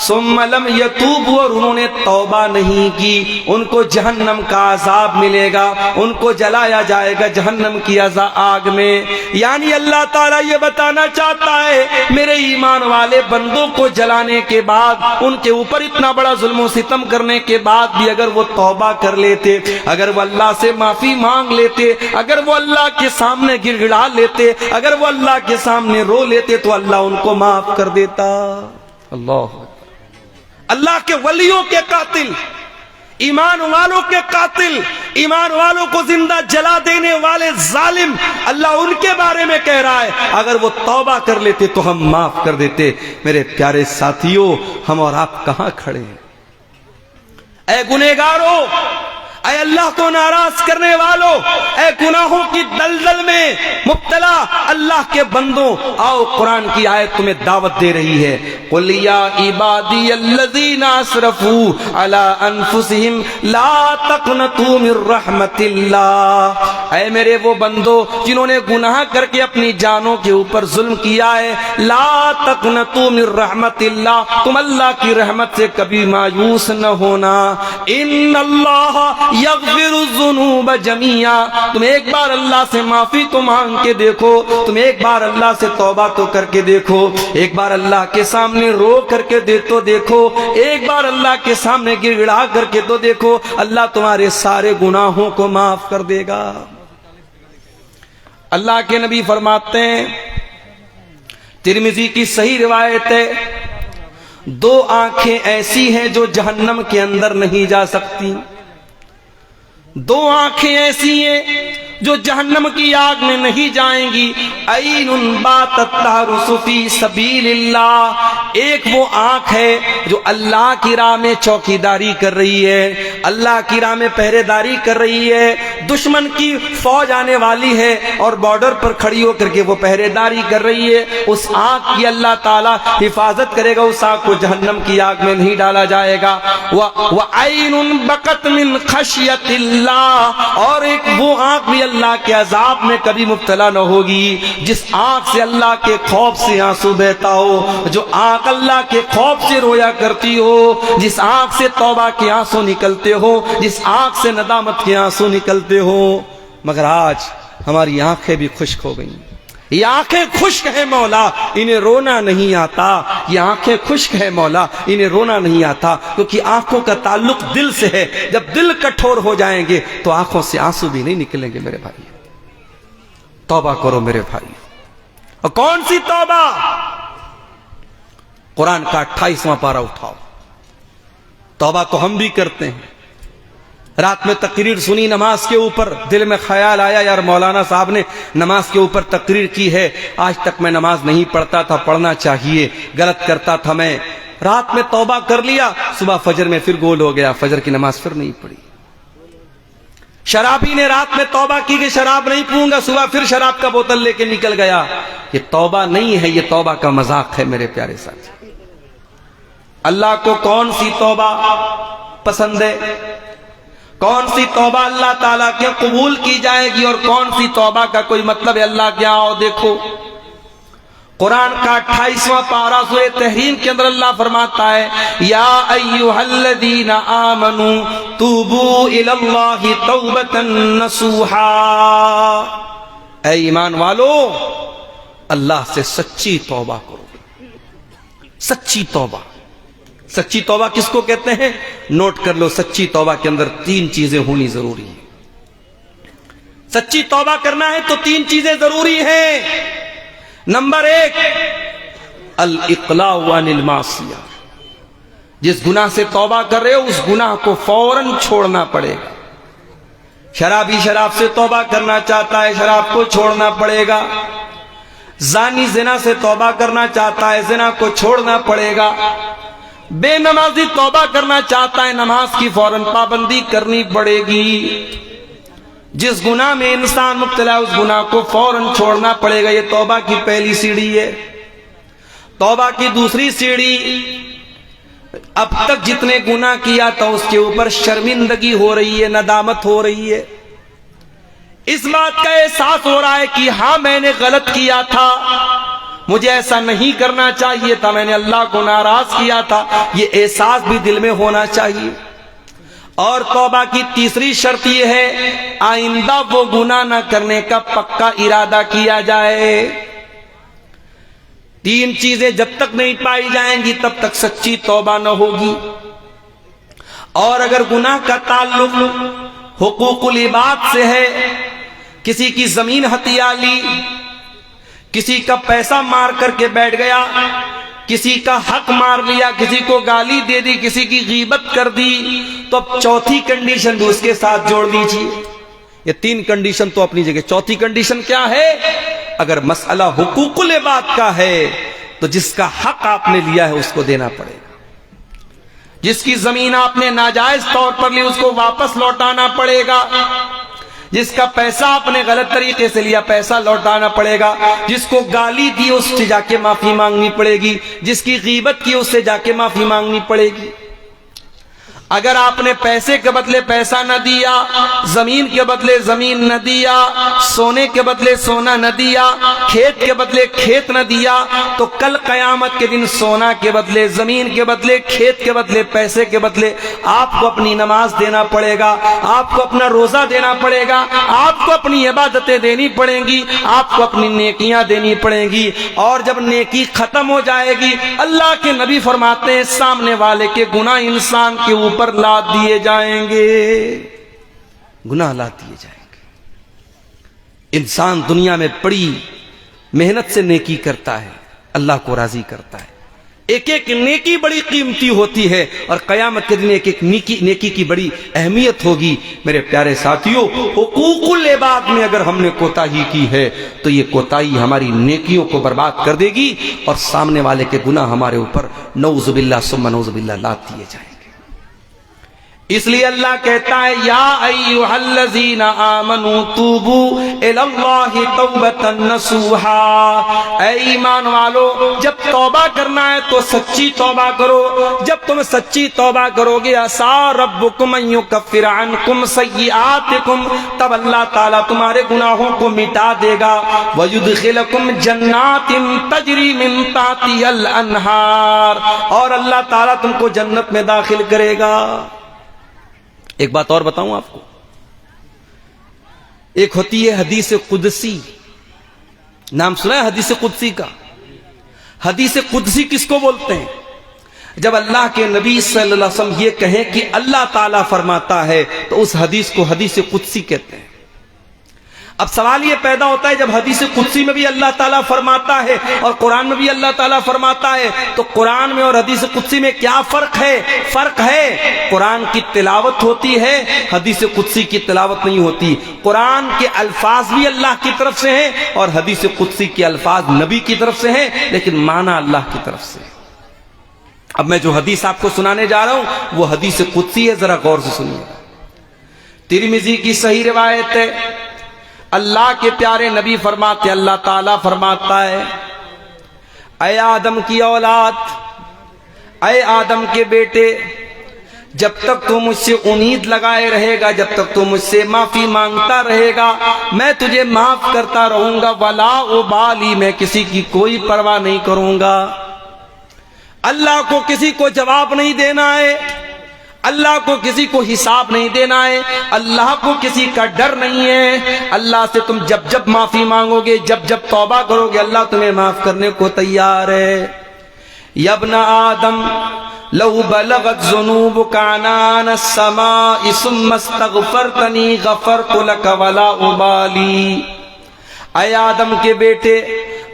ثم لم یتوبوا، اور انہوں نے توبہ نہیں کی، ان کو جہنم کا عذاب ملے گا، ان کو جلایا جائے گا جہنم کی آگ میں۔ یعنی اللہ تعالیٰ یہ بتانا چاہتا ہے میرے ایمان والے بندوں کو جلانے کے بعد، ان کے اوپر اتنا بڑا ظلم و ستم کرنے کے بعد بھی اگر وہ توبہ کر لیتے، اگر وہ اللہ سے معافی مانگ لیتے، اگر وہ اللہ کے سامنے گڑ گڑا لیتے، اگر وہ اللہ کے سامنے رو لیتے تو اللہ ان کو معاف کر دیتا۔ اللہ کے ولیوں کے قاتل، ایمان والوں کے قاتل، ایمان والوں کو زندہ جلا دینے والے ظالم، اللہ ان کے بارے میں کہہ رہا ہے اگر وہ توبہ کر لیتے تو ہم معاف کر دیتے۔ میرے پیارے ساتھیوں، ہم اور آپ کہاں کھڑے ہیں؟ اے گنہگاروں، اے اللہ کو ناراض کرنے والوں، اے گناہوں کی دلدل میں مبتلا اللہ کے بندوں، آؤ قرآن کی آیت تمہیں دعوت دے رہی ہے، قُلْ يَا عِبَادِيَ الَّذِينَ أَسْرَفُوا عَلَىٰ أَنفُسِهِمْ لَا تَقْنَطُوا مِن رَحْمَةِ اللَّهِ، اے میرے وہ بندو جنہوں نے گناہ کر کے اپنی جانوں کے اوپر ظلم کیا ہے، لا تقنطوا من رحمت اللہ، تم اللہ کی رحمت سے کبھی مایوس نہ ہونا، ان اللہ یغفر الذنوب جميعا، تم ایک بار اللہ سے معافی تو مانگ کے دیکھو، تم ایک بار اللہ سے توبہ تو کر کے دیکھو، ایک بار اللہ کے سامنے رو کر کے دیکھو، ایک بار اللہ کے سامنے گڑ گڑا کر کے تو دیکھو، اللہ تمہارے سارے گناہوں کو معاف کر دے گا۔ اللہ کے نبی فرماتے ہیں، ترمذی کی صحیح روایت ہے، دو آنکھیں ایسی ہیں جو جہنم کے اندر نہیں جا سکتی، دو آنکھیں ایسی ہیں جو جہنم کی آگ میں نہیں جائیں گی، عین باتت تحرس فی سبیل اللہ، ایک وہ آنکھ ہے جو اللہ کی راہ میں چوکیداری کر رہی ہے، اللہ کی راہ میں پہرے داری کر رہی ہے، دشمن کی فوج آنے والی ہے اور بارڈر پر کھڑی ہو کر کے وہ پہرے داری کر رہی ہے، اس آنکھ کی اللہ تعالیٰ حفاظت کرے گا، اس آنکھ کو جہنم کی آگ میں نہیں ڈالا جائے گا۔ وَعَيْنٌ بَكَتْ مِنْ خَشْيَةِ اللَّهِ، اور ایک وہ آنکھ بھی اللہ کے عذاب میں کبھی مبتلا نہ ہوگی جس آنکھ سے اللہ کے خوف سے آنسو بہتا ہو، جو آنکھ اللہ کے خوف سے رویا کرتی ہو، جس آنکھ سے توبہ کے آنسو نکلتے ہو، جس آنکھ سے ندامت کے آنسو نکلتے ہو۔ مگر آج ہماری آنکھیں بھی خشک ہو گئیں، یہ آنکھیں خشک ہیں مولا، انہیں رونا نہیں آتا، یہ آنکھیں خشک ہیں مولا، انہیں رونا نہیں آتا، کیونکہ آنکھوں کا تعلق دل سے ہے، جب دل کٹھور ہو جائیں گے تو آنکھوں سے آنسو بھی نہیں نکلیں گے۔ میرے بھائی توبہ کرو میرے بھائی، اور کون سی توبہ؟ قرآن کا 28واں پارہ اٹھاؤ، توبہ تو ہم بھی کرتے ہیں۔ رات میں تقریر سنی نماز کے اوپر، دل میں خیال آیا یار مولانا صاحب نے نماز کے اوپر تقریر کی ہے، آج تک میں نماز نہیں پڑھتا تھا، پڑھنا چاہیے، غلط کرتا تھا میں، رات میں توبہ کر لیا، صبح فجر میں پھر گول ہو گیا، فجر کی نماز پھر نہیں پڑھی۔ شرابی نے رات میں توبہ کی کہ شراب نہیں پیوں گا، صبح پھر شراب کا بوتل لے کے نکل گیا، یہ توبہ نہیں ہے، یہ توبہ کا مذاق ہے۔ میرے پیارے ساتھی، اللہ کو کون سی توبہ پسند ہے؟ کون سی توبہ اللہ تعالیٰ کے قبول کی جائے گی اور کون سی توبہ کا کوئی مطلب ہے؟ اللہ کیا آؤ دیکھو، قرآن کا 28واں پارہ سورہ تحریم کے اندر اللہ فرماتا ہے، یا ایھا الذین آمنوا توبوا الی اللہ توبۃ نصوحا، اے ایمان والو اللہ سے سچی توبہ کرو۔ سچی توبہ، سچی توبہ کس کو کہتے ہیں؟ نوٹ کر لو، سچی توبہ کے اندر 3 چیزیں ہونی ضروری ہیں۔ سچی توبہ کرنا ہے تو 3 چیزیں ضروری ہیں۔ نمبر 1، الاقلاع عن المعصیہ، جس گناہ سے توبہ کر رہے ہو اس گناہ کو فوراً چھوڑنا پڑے گا۔ شرابی شراب سے توبہ کرنا چاہتا ہے، شراب کو چھوڑنا پڑے گا۔ زانی زنا سے توبہ کرنا چاہتا ہے، زنا کو چھوڑنا پڑے گا۔ بے نمازی توبہ کرنا چاہتا ہے، نماز کی فوراً پابندی کرنی پڑے گی۔ جس گناہ میں انسان مبتلا اس گناہ کو فوراً چھوڑنا پڑے گا، یہ توبہ کی پہلی سیڑھی ہے۔ توبہ کی دوسری سیڑھی، اب تک جتنے گناہ کیا تھا اس کے اوپر شرمندگی ہو رہی ہے، ندامت ہو رہی ہے، اس بات کا احساس ہو رہا ہے کہ ہاں میں نے غلط کیا تھا، مجھے ایسا نہیں کرنا چاہیے تھا، میں نے اللہ کو ناراض کیا تھا، یہ احساس بھی دل میں ہونا چاہیے۔ اور توبہ کی تیسری شرط یہ ہے آئندہ وہ گناہ نہ کرنے کا پکا ارادہ کیا جائے۔ تین چیزیں جب تک نہیں پائی جائیں گی تب تک سچی توبہ نہ ہوگی۔ اور اگر گناہ کا تعلق حقوق العباد سے ہے، کسی کی زمین ہتھیا لی، کسی کا پیسہ مار کر کے بیٹھ گیا، کسی کا حق مار لیا، کسی کو گالی دے دی، کسی کی غیبت کر دی، تو اب چوتھی کنڈیشن بھی اس کے ساتھ جوڑ دیجیے۔ یہ تین کنڈیشن تو اپنی جگہ، چوتھی کنڈیشن کیا ہے؟ اگر مسئلہ حقوق العباد کا ہے تو جس کا حق آپ نے لیا ہے اس کو دینا پڑے گا، جس کی زمین آپ نے ناجائز طور پر لی اس کو واپس لوٹانا پڑے گا، جس کا پیسہ آپ نے غلط طریقے سے لیا پیسہ لوٹانا پڑے گا، جس کو گالی دی اس سے جا کے معافی مانگنی پڑے گی، جس کی غیبت کی اس سے جا کے معافی مانگنی پڑے گی۔ اگر آپ نے پیسے کے بدلے پیسہ نہ دیا، زمین کے بدلے زمین نہ دیا، سونے کے بدلے سونا نہ دیا، کھیت کے بدلے کھیت نہ دیا، تو کل قیامت کے دن سونا کے بدلے زمین کے بدلے کھیت کے بدلے پیسے کے بدلے آپ کو اپنی نماز دینا پڑے گا، آپ کو اپنا روزہ دینا پڑے گا، آپ کو اپنی عبادتیں دینی پڑیں گی، آپ کو اپنی نیکیاں دینی پڑیں گی۔ اور جب نیکی ختم ہو جائے گی اللہ کے نبی فرماتے ہیں سامنے والے کے گناہ انسان کے اوپر لاد دیے جائیں گے، گناہ لاد دیے جائیں گے۔ انسان دنیا میں بڑی محنت سے نیکی کرتا ہے، اللہ کو راضی کرتا ہے، ایک ایک نیکی بڑی قیمتی ہوتی ہے، اور قیامت کے دن ایک ایک نیکی کی بڑی اہمیت ہوگی۔ میرے پیارے ساتھیوں، حقوق العباد میں اگر ہم نے کوتاہی کی ہے تو یہ کوتاہی ہماری نیکیوں کو برباد کر دے گی، اور سامنے والے کے گناہ ہمارے اوپر نعوذ باللہ ثم نعوذ باللہ لاد دیے جائیں گے۔ اس لیے اللہ کہتا ہے یا ایھا الذین آمنوا توبوا الی اللہ توبۃ نصوحا، اے ایمان والو جب توبہ کرنا ہے تو سچی توبہ کرو، جب تم سچی توبہ کرو گے عسیٰ ربکم ان یکفر عنکم سیئاتکم، تب اللہ تعالیٰ تمہارے گناہوں کو مٹا دے گا، ویدخلکم جنات تجری من تحتہا الانہار، اور اللہ تعالیٰ تم کو جنت میں داخل کرے گا۔ ایک بات اور بتاؤں آپ کو، ایک ہوتی ہے حدیث قدسی، نام سنا ہے حدیث قدسی کا؟ حدیث قدسی کس کو بولتے ہیں؟ جب اللہ کے نبی صلی اللہ علیہ وسلم یہ کہیں کہ اللہ تعالیٰ فرماتا ہے تو اس حدیث کو حدیث قدسی کہتے ہیں۔ اب سوال یہ پیدا ہوتا ہے جب حدیث قدسی میں بھی اللہ تعالیٰ فرماتا ہے اور قرآن میں بھی اللہ تعالیٰ فرماتا ہے تو قرآن میں اور حدیث قدسی میں کیا فرق ہے؟ فرق ہے، قرآن کی تلاوت ہوتی ہے، حدیث قدسی کی تلاوت نہیں ہوتی۔ قرآن کے الفاظ بھی اللہ کی طرف سے ہیں اور حدیث قدسی کے الفاظ نبی کی طرف سے ہیں، لیکن معنی اللہ کی طرف سے۔ اب میں جو حدیث آپ کو سنانے جا رہا ہوں وہ حدیث قدسی ہے، ذرا غور سے سنیے۔ ترمذی کی صحیح روایت ہے، اللہ کے پیارے نبی فرماتے، اللہ تعالیٰ فرماتا ہے اے آدم کی اولاد، اے آدم کے بیٹے، جب تک تو مجھ سے امید لگائے رہے گا، جب تک تو مجھ سے معافی مانگتا رہے گا، میں تجھے معاف کرتا رہوں گا، ولا ابالی، میں کسی کی کوئی پرواہ نہیں کروں گا۔ اللہ کو کسی کو جواب نہیں دینا ہے، اللہ کو کسی کو حساب نہیں دینا ہے، اللہ کو کسی کا ڈر نہیں ہے۔ اللہ سے تم جب جب معافی مانگو گے، جب جب توبہ کرو گے، اللہ تمہیں معاف کرنے کو تیار ہے۔ یا ابن آدم لو بلغت ذنوبک عنان السماء ثم استغفرتنی غفرت لک ولا ابالی، اے آدم کے بیٹے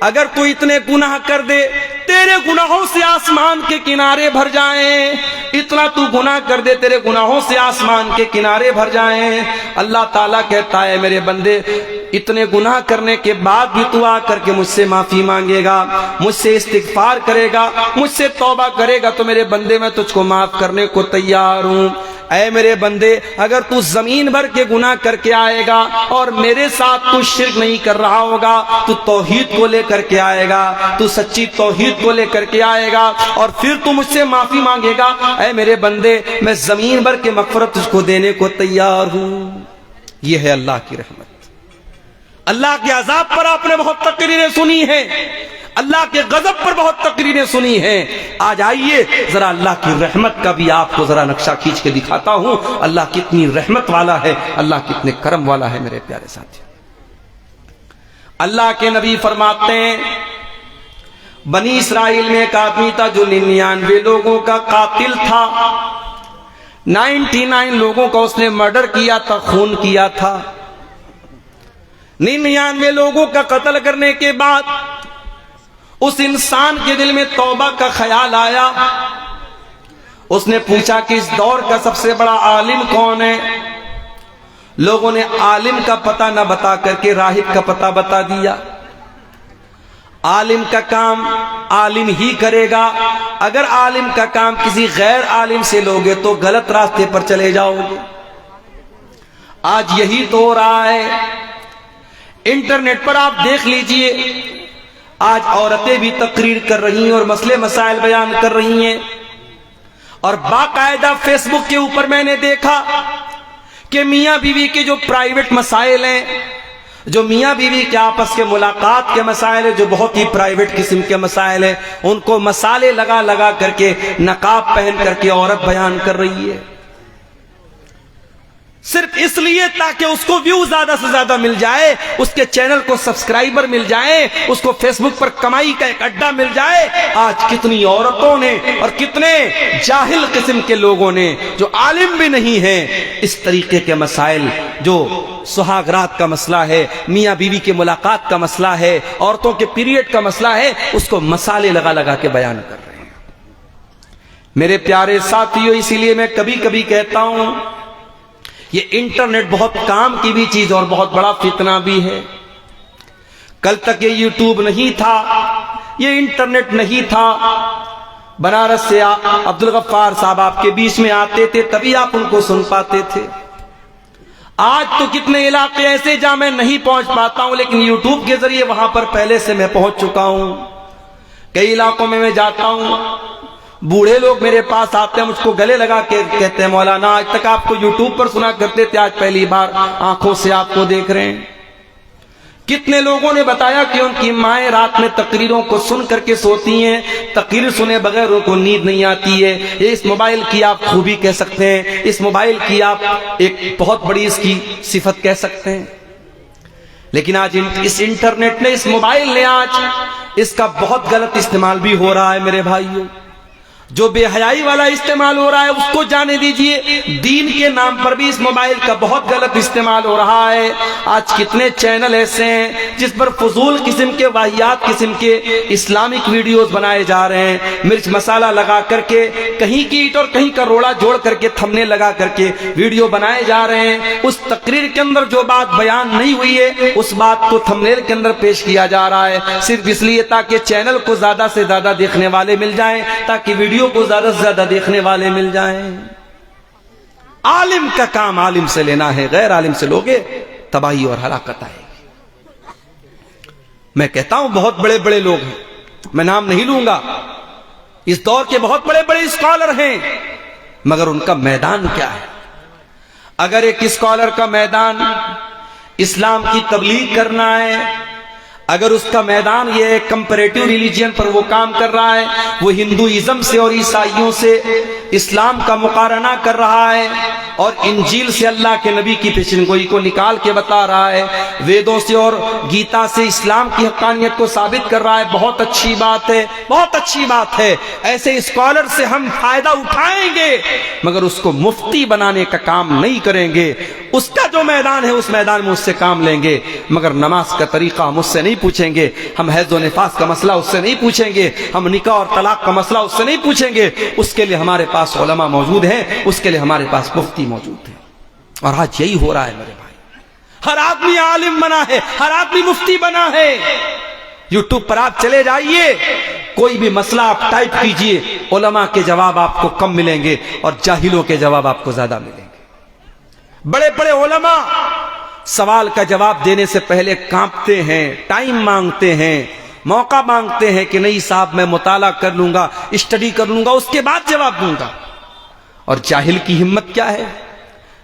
اگر تو اتنے گناہ کر دے، تیرے گناہوں سے آسمان کے کنارے بھر جائیں، اتنا تو گناہ کر دے تیرے گناہوں سے آسمان کے کنارے بھر جائیں، اللہ تعالیٰ کہتا ہے میرے بندے اتنے گناہ کرنے کے بعد بھی تو آ کر کے مجھ سے معافی مانگے گا، مجھ سے استغفار کرے گا، مجھ سے توبہ کرے گا، تو میرے بندے میں تجھ کو معاف کرنے کو تیار ہوں۔ اے میرے بندے اگر تو زمین بھر کے گناہ کر کے آئے گا اور میرے ساتھ تو شرک نہیں کر رہا ہوگا، تو توحید کو لے کر کے آئے گا، تو سچی توحید کو لے کر کے آئے گا، اور پھر تو مجھ سے معافی مانگے گا، اے میرے بندے میں زمین بھر کے مغفرت تجھ کو دینے کو تیار ہوں۔ یہ ہے اللہ کی رحمت۔ اللہ کے عذاب پر آپ نے بہت تقریریں سنی ہیں، اللہ کے غضب پر بہت تقریریں سنی ہیں۔ آج آئیے ذرا اللہ کی رحمت کا بھی آپ کو ذرا نقشہ کھینچ کے دکھاتا ہوں، اللہ کتنی رحمت والا ہے، اللہ کتنے کرم والا ہے میرے پیارے ساتھی۔ اللہ کے نبی فرماتے ہیں بنی اسرائیل میں ایک آدمی تھا جو 99 لوگوں کا قاتل تھا، 99 لوگوں کا اس نے مرڈر کیا تھا، خون کیا تھا۔ 99 لوگوں کا قتل کرنے کے بعد اس انسان کے دل میں توبہ کا خیال آیا۔ اس نے پوچھا کہ اس دور کا سب سے بڑا عالم کون ہے؟ لوگوں نے عالم کا پتہ نہ بتا کر کے راہب کا پتہ بتا دیا۔ عالم کا کام عالم ہی کرے گا، اگر عالم کا کام کسی غیر عالم سے لوگے تو غلط راستے پر چلے جاؤ گے۔ آج یہی تو ہو رہا ہے، انٹرنیٹ پر آپ دیکھ لیجئے، آج عورتیں بھی تقریر کر رہی ہیں اور مسئلے مسائل بیان کر رہی ہیں، اور باقاعدہ فیس بک کے اوپر میں نے دیکھا کہ میاں بیوی کے جو پرائیویٹ مسائل ہیں، جو میاں بیوی کے آپس کے ملاقات کے مسائل ہیں، جو بہت ہی پرائیویٹ قسم کے مسائل ہیں، ان کو مسالے لگا لگا کر کے نقاب پہن کر کے عورت بیان کر رہی ہے، صرف اس لیے تاکہ اس کو ویو زیادہ سے زیادہ مل جائے، اس کے چینل کو سبسکرائبر مل جائیں، اس کو فیس بک پر کمائی کا ایک اڈا مل جائے۔ آج کتنی عورتوں نے اور کتنے جاہل قسم کے لوگوں نے جو عالم بھی نہیں ہیں، اس طریقے کے مسائل، جو سہاگ رات کا مسئلہ ہے، میاں بیوی کے ملاقات کا مسئلہ ہے، عورتوں کے پیریڈ کا مسئلہ ہے، اس کو مسالے لگا لگا کے بیان کر رہے ہیں۔ میرے پیارے ساتھیوں، اسی لیے میں کبھی کبھی کہتا ہوں یہ انٹرنیٹ بہت کام کی بھی چیز اور بہت بڑا فتنہ بھی ہے۔ کل تک یہ یوٹیوب نہیں تھا، یہ انٹرنیٹ نہیں تھا، بنارس سے عبدالغفار صاحب آپ کے بیچ میں آتے تھے تبھی آپ ان کو سن پاتے تھے۔ آج تو کتنے علاقے ایسے جہاں میں نہیں پہنچ پاتا ہوں، لیکن یوٹیوب کے ذریعے وہاں پر پہلے سے میں پہنچ چکا ہوں۔ کئی علاقوں میں جاتا ہوں، بوڑھے لوگ میرے پاس آتے ہیں، مجھ کو گلے لگا کے کہتے ہیں مولانا آج تک آپ کو یوٹیوب پر سنا کرتے تھے، آج پہلی بار آنکھوں سے آپ کو دیکھ رہے ہیں۔ کتنے لوگوں نے بتایا کہ ان کی مائیں رات میں تقریروں کو سن کر کے سوتی ہیں، تقریر سنے بغیر ان کو نیند نہیں آتی ہے۔ یہ اس موبائل کی آپ خوبی کہہ سکتے ہیں، اس موبائل کی آپ ایک بہت بڑی اس کی صفت کہہ سکتے ہیں۔ لیکن آج اس انٹرنیٹ نے، اس موبائل نے آج اس کا بہت غلط استعمال بھی ہو رہا ہے میرے بھائیوں۔ جو بے حیائی والا استعمال ہو رہا ہے اس کو جانے دیجئے، دین کے نام پر بھی اس موبائل کا بہت غلط استعمال ہو رہا ہے۔ آج کتنے چینل ایسے ہیں جس پر فضول قسم کے، واہیات قسم کے اسلامک ویڈیوز بنائے جا رہے ہیں، مرچ مسالہ لگا کر کے، کہیں کی اینٹ اور کہیں کا روڑا جوڑ کر کے، تھمنے لگا کر کے ویڈیو بنائے جا رہے ہیں۔ اس تقریر کے اندر جو بات بیان نہیں ہوئی ہے اس بات کو تھمنیل کے اندر پیش کیا جا رہا ہے، صرف اس لیے تاکہ چینل کو زیادہ سے زیادہ دیکھنے والے مل جائیں، تاکہ ویڈیو کو زیادہ سے زیادہ دیکھنے والے مل جائیں۔ عالم کا کام عالم سے لینا ہے، غیر عالم سے لوگے تباہی اور ہلاکت آئے گی۔ میں کہتا ہوں بہت بڑے بڑے لوگ ہیں، میں نام نہیں لوں گا، اس دور کے بہت بڑے بڑے اسکالر ہیں، مگر ان کا میدان کیا ہے؟ اگر ایک اسکالر کا میدان اسلام کی تبلیغ کرنا ہے، اگر اس کا میدان یہ ہے کمپیریٹیو ریلیجن پر وہ کام کر رہا ہے، وہ ہندوازم سے اور عیسائیوں سے اسلام کا مقارنہ کر رہا ہے، اور انجیل سے اللہ کے نبی کی پیشن گوئی کو نکال کے بتا رہا ہے، ویدوں سے اور گیتا سے اسلام کی حقانیت کو ثابت کر رہا ہے، بہت اچھی بات ہے، بہت اچھی بات ہے۔ ایسے اسکالر سے ہم فائدہ اٹھائیں گے، مگر اس کو مفتی بنانے کا کام نہیں کریں گے۔ اس کا جو میدان ہے اس میدان میں اس سے کام لیں گے، مگر نماز کا طریقہ ہم اس سے نہیں پوچھیں گے، ہم حیض و نفاس کا مسئلہ اس سے نہیں پوچھیں گے، ہم نکاح اور طلاق کا مسئلہ اس سے نہیں پوچھیں گے۔ اس کے لیے ہمارے پاس علماء موجود ہیں، اس کے لیے ہمارے پاس مفتی موجود ہیں۔ اور آج یہی ہو رہا ہے میرے بھائی، ہر آدمی عالم بنا ہے، ہر آدمی مفتی بنا ہے۔ یوٹیوب پر آپ چلے جائیے، کوئی بھی مسئلہ آپ ٹائپ کیجئے، علماء کے جواب آپ کو کم ملیں گے اور جاہلوں کے جواب آپ کو زیادہ ملیں گے۔ بڑے بڑے علماء سوال کا جواب دینے سے پہلے کانپتے ہیں، ٹائم مانگتے ہیں، موقع مانگتے ہیں کہ نہیں صاحب میں مطالعہ کر لوں گا، اسٹڈی کر لوں گا، اس کے بعد جواب دوں گا۔ اور جاہل کی ہمت کیا ہے؟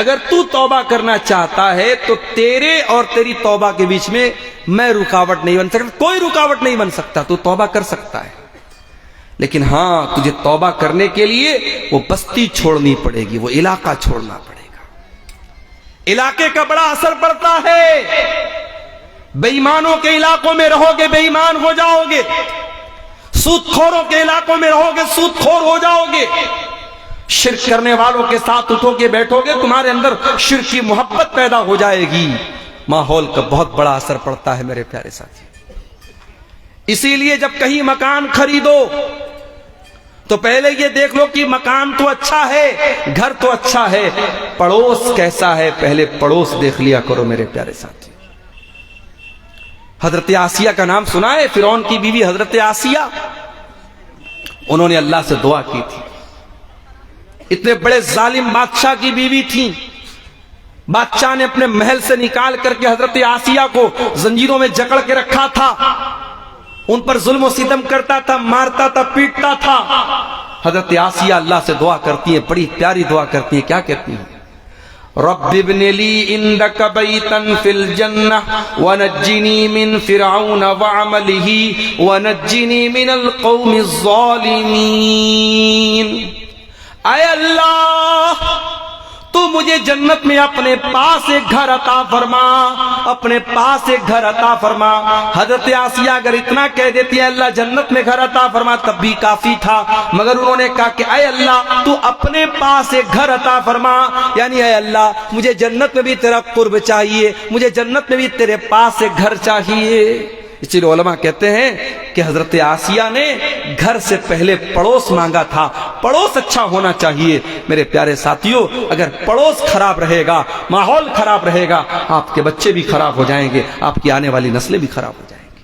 اگر تو توبہ کرنا چاہتا ہے تو تیرے اور تیری توبہ کے بیچ میں رکاوٹ نہیں بن سکتا، کوئی رکاوٹ نہیں بن سکتا، تو توبہ کر سکتا ہے، لیکن ہاں تجھے توبہ کرنے کے لیے وہ بستی چھوڑنی پڑے گی، وہ علاقہ چھوڑنا پڑے گا۔ علاقے کا بڑا اثر پڑتا ہے، بے ایمانوں کے علاقوں میں رہو گے بے ایمان ہو جاؤ گے، سود خوروں کے علاقوں میں رہو گے سود خور ہو جاؤ گے، شرک کرنے والوں کے ساتھ اٹھو گے بیٹھو گے تمہارے اندر شرک کی محبت پیدا ہو جائے گی، ماحول کا بہت بڑا اثر پڑتا ہے میرے پیارے ساتھی۔ اسی لیے جب کہیں مکان خریدو تو پہلے یہ دیکھ لو کہ مکان تو اچھا ہے، گھر تو اچھا ہے، پڑوس کیسا ہے، پہلے پڑوس دیکھ لیا کرو میرے پیارے ساتھی۔ حضرت آسیہ کا نام سنا ہے؟ فرعون کی بیوی حضرت آسیہ، انہوں نے اللہ سے دعا کی تھی، اتنے بڑے ظالم بادشاہ کی بیوی تھیں، بادشاہ نے اپنے محل سے نکال کر کے حضرت آسیہ کو زنجیروں میں جکڑ کے رکھا تھا، ان پر ظلم و ستم کرتا تھا، مارتا تھا، پیٹتا تھا۔ حضرت آسیہ اللہ سے دعا کرتی ہیں، بڑی پیاری دعا کرتی ہیں، کیا کہتی ہیں؟ رب ابن لی عندک بیتا فی الجنہ ونجنی من فرعون وعملہ ونجنی من القوم الظالمین۔ اے اللہ تو مجھے جنت میں اپنے پاس ایک گھر عطا فرما، اپنے پاس ایک گھر عطا فرما۔ حضرت آسیہ اگر اتنا کہہ دیتی ہے اللہ جنت میں گھر عطا فرما تب بھی کافی تھا، مگر انہوں نے کہا کہ اے اللہ تو اپنے پاس ایک گھر عطا فرما، یعنی اے اللہ مجھے جنت میں بھی تیرا قرب چاہیے، مجھے جنت میں بھی تیرے پاس ایک گھر چاہیے۔ اسی لیے علماء کہتے ہیں کہ حضرت آسیہ نے گھر سے پہلے پڑوس مانگا تھا، پڑوس اچھا ہونا چاہیے۔ میرے پیارے ساتھیوں اگر پڑوس خراب رہے گا، ماحول خراب رہے گا، آپ کے بچے بھی خراب ہو جائیں گے، آپ کی آنے والی نسلیں بھی خراب ہو جائیں گی۔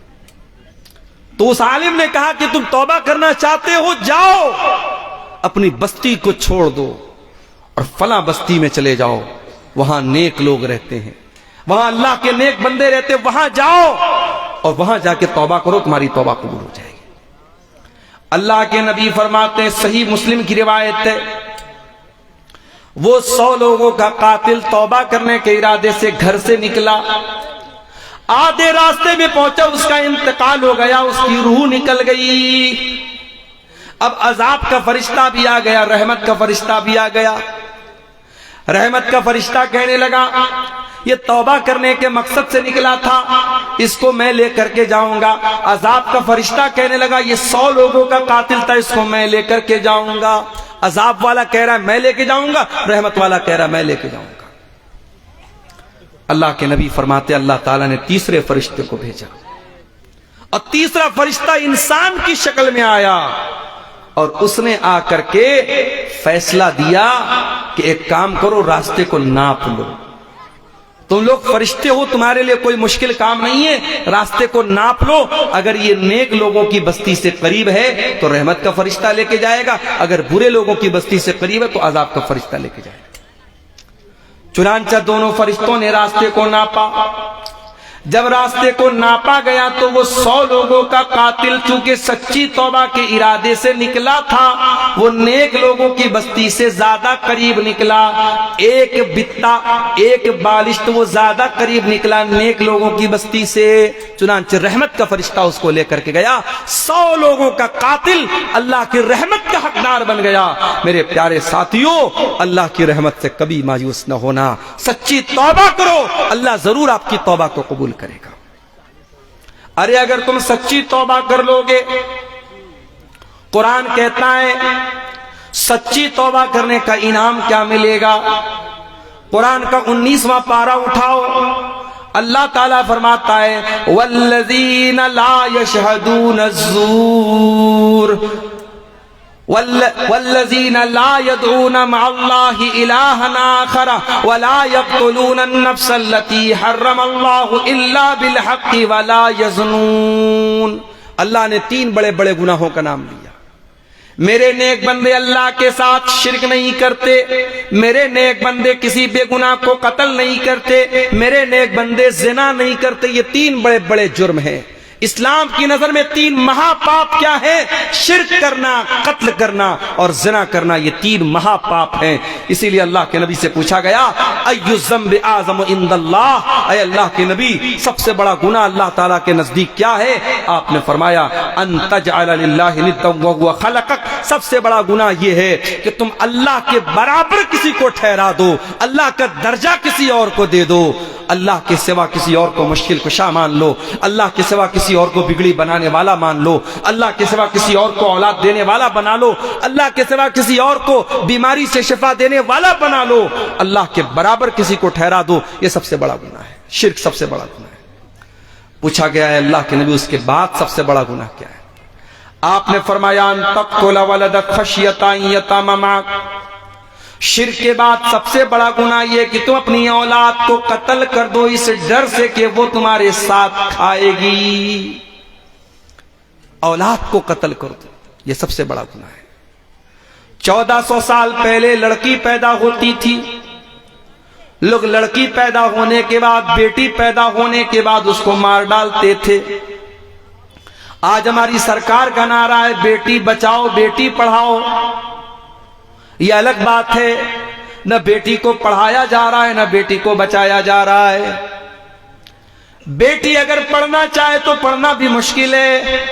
تو اس عالم نے کہا کہ تم توبہ کرنا چاہتے ہو، جاؤ اپنی بستی کو چھوڑ دو اور فلاں بستی میں چلے جاؤ، وہاں نیک لوگ رہتے ہیں، وہاں اللہ کے نیک بندے رہتے ہیں، وہاں جاؤ اور وہاں جا کے توبہ کرو، تمہاری توبہ قبول ہو جائے گی۔ اللہ کے نبی فرماتے ہیں، صحیح مسلم کی روایت ہے، وہ 100 لوگوں کا قاتل توبہ کرنے کے ارادے سے گھر سے نکلا، آدھے راستے میں پہنچا، اس کا انتقال ہو گیا، اس کی روح نکل گئی۔ اب عذاب کا فرشتہ بھی آ گیا، رحمت کا فرشتہ بھی آ گیا۔ رحمت کا فرشتہ کہنے لگا یہ توبہ کرنے کے مقصد سے نکلا تھا، اس کو میں لے کر کے جاؤں گا۔ عذاب کا فرشتہ کہنے لگا یہ 100 لوگوں کا قاتل تھا، اس کو میں لے کر کے جاؤں گا۔ عذاب والا کہہ رہا ہے میں لے کے جاؤں گا، رحمت والا کہہ رہا ہے میں لے کے جاؤں گا۔ اللہ کے نبی فرماتے اللہ تعالیٰ نے تیسرے فرشتے کو بھیجا، اور تیسرا فرشتہ انسان کی شکل میں آیا، اور اس نے آ کر کے فیصلہ دیا کہ ایک کام کرو، راستے کو ناپ لو، تم لوگ فرشتے ہو، تمہارے لیے کوئی مشکل کام نہیں ہے، راستے کو ناپ لو، اگر یہ نیک لوگوں کی بستی سے قریب ہے تو رحمت کا فرشتہ لے کے جائے گا، اگر برے لوگوں کی بستی سے قریب ہے تو عذاب کا فرشتہ لے کے جائے گا۔ چنانچہ دونوں فرشتوں نے راستے کو ناپا، جب راستے کو ناپا گیا تو وہ 100 لوگوں کا قاتل چونکہ سچی توبہ کے ارادے سے نکلا تھا، وہ نیک لوگوں کی بستی سے زیادہ قریب نکلا، ایک بتا ایک بالشت وہ زیادہ قریب نکلا نیک لوگوں کی بستی سے۔ چنانچہ رحمت کا فرشتہ اس کو لے کر کے گیا، 100 لوگوں کا قاتل اللہ کی رحمت کا حقدار بن گیا۔ میرے پیارے ساتھیوں اللہ کی رحمت سے کبھی مایوس نہ ہونا، سچی توبہ کرو، اللہ ضرور آپ کی توبہ کو قبول کرے گا۔ ارے اگر تم سچی توبہ کر لو گے، قرآن کہتا ہے سچی توبہ کرنے کا انعام کیا ملے گا؟ قرآن کا 19واں پارہ اٹھاؤ، اللہ تعالیٰ فرماتا ہے والذین لا یشہدون الزور والذین لا يدعون مع اللہ الہا آخر ولا يقتلون النفس التي حرم اللہ الا بالحق ولا يزنون۔ اللہ نے 3 بڑے بڑے گناہوں کا نام لیا۔ میرے نیک بندے اللہ کے ساتھ شرک نہیں کرتے، میرے نیک بندے کسی بے گناہ کو قتل نہیں کرتے، میرے نیک بندے زنا نہیں کرتے، یہ 3 بڑے بڑے جرم ہیں۔ اسلام کی نظر میں 3 مہا پاپ کیا ہے؟ شرک کرنا، قتل کرنا اور زنا کرنا، یہ 3 مہا پاپ ہیں۔ اسی لیے اللہ کے نبی سے پوچھا گیا ای الذنب اعظم عند اللہ، اے اللہ کے نبی سب سے بڑا گناہ اللہ تعالیٰ کے نزدیک کیا ہے؟ آپ نے فرمایا ان تجعل للہ ندا وهو خلقک، سب سے بڑا گناہ یہ ہے کہ تم اللہ کے برابر کسی کو ٹھہرا دو، اللہ کا درجہ کسی اور کو دے دو، اللہ کے سوا کسی اور کو مشکل کشا مان لو، اللہ کے سوا کسی اور کو بگڑی بنانے والا مان لو، اللہ کے سوا کسی اور کو اولاد دینے والا بنا لو، اللہ کے سوا کسی اور کو بیماری سے شفا دینے والا بنا لو، اللہ کے برابر کسی کو ٹھہرا دو، یہ سب سے بڑا گناہ ہے، شرک سب سے بڑا گناہ ہے۔ پوچھا گیا ہے اللہ کے نبی اس کے بعد سب سے بڑا گناہ کیا ہے؟ آپ نے فرمایا ان تقتل ولدک خشیۃ ان یتیم معک، شرک کے بعد سب سے بڑا گناہ یہ کہ تم اپنی اولاد کو قتل کر دو اس ڈر سے کہ وہ تمہارے ساتھ کھائے گی، اولاد کو قتل کر دو، یہ سب سے بڑا گناہ ہے۔ 1400 سال پہلے لڑکی پیدا ہوتی تھی، لوگ لڑکی پیدا ہونے کے بعد، بیٹی پیدا ہونے کے بعد اس کو مار ڈالتے تھے۔ آج ہماری سرکار کا نعرہ ہے بیٹی بچاؤ بیٹی پڑھاؤ، یہ الگ بات ہے، نہ بیٹی کو پڑھایا جا رہا ہے نہ بیٹی کو بچایا جا رہا ہے۔ بیٹی اگر پڑھنا چاہے تو پڑھنا بھی مشکل ہے،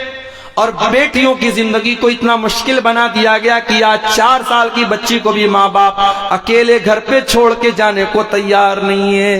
اور بیٹیوں کی زندگی کو اتنا مشکل بنا دیا گیا کہ آج 4 سال کی بچی کو بھی ماں باپ اکیلے گھر پہ چھوڑ کے جانے کو تیار نہیں ہے۔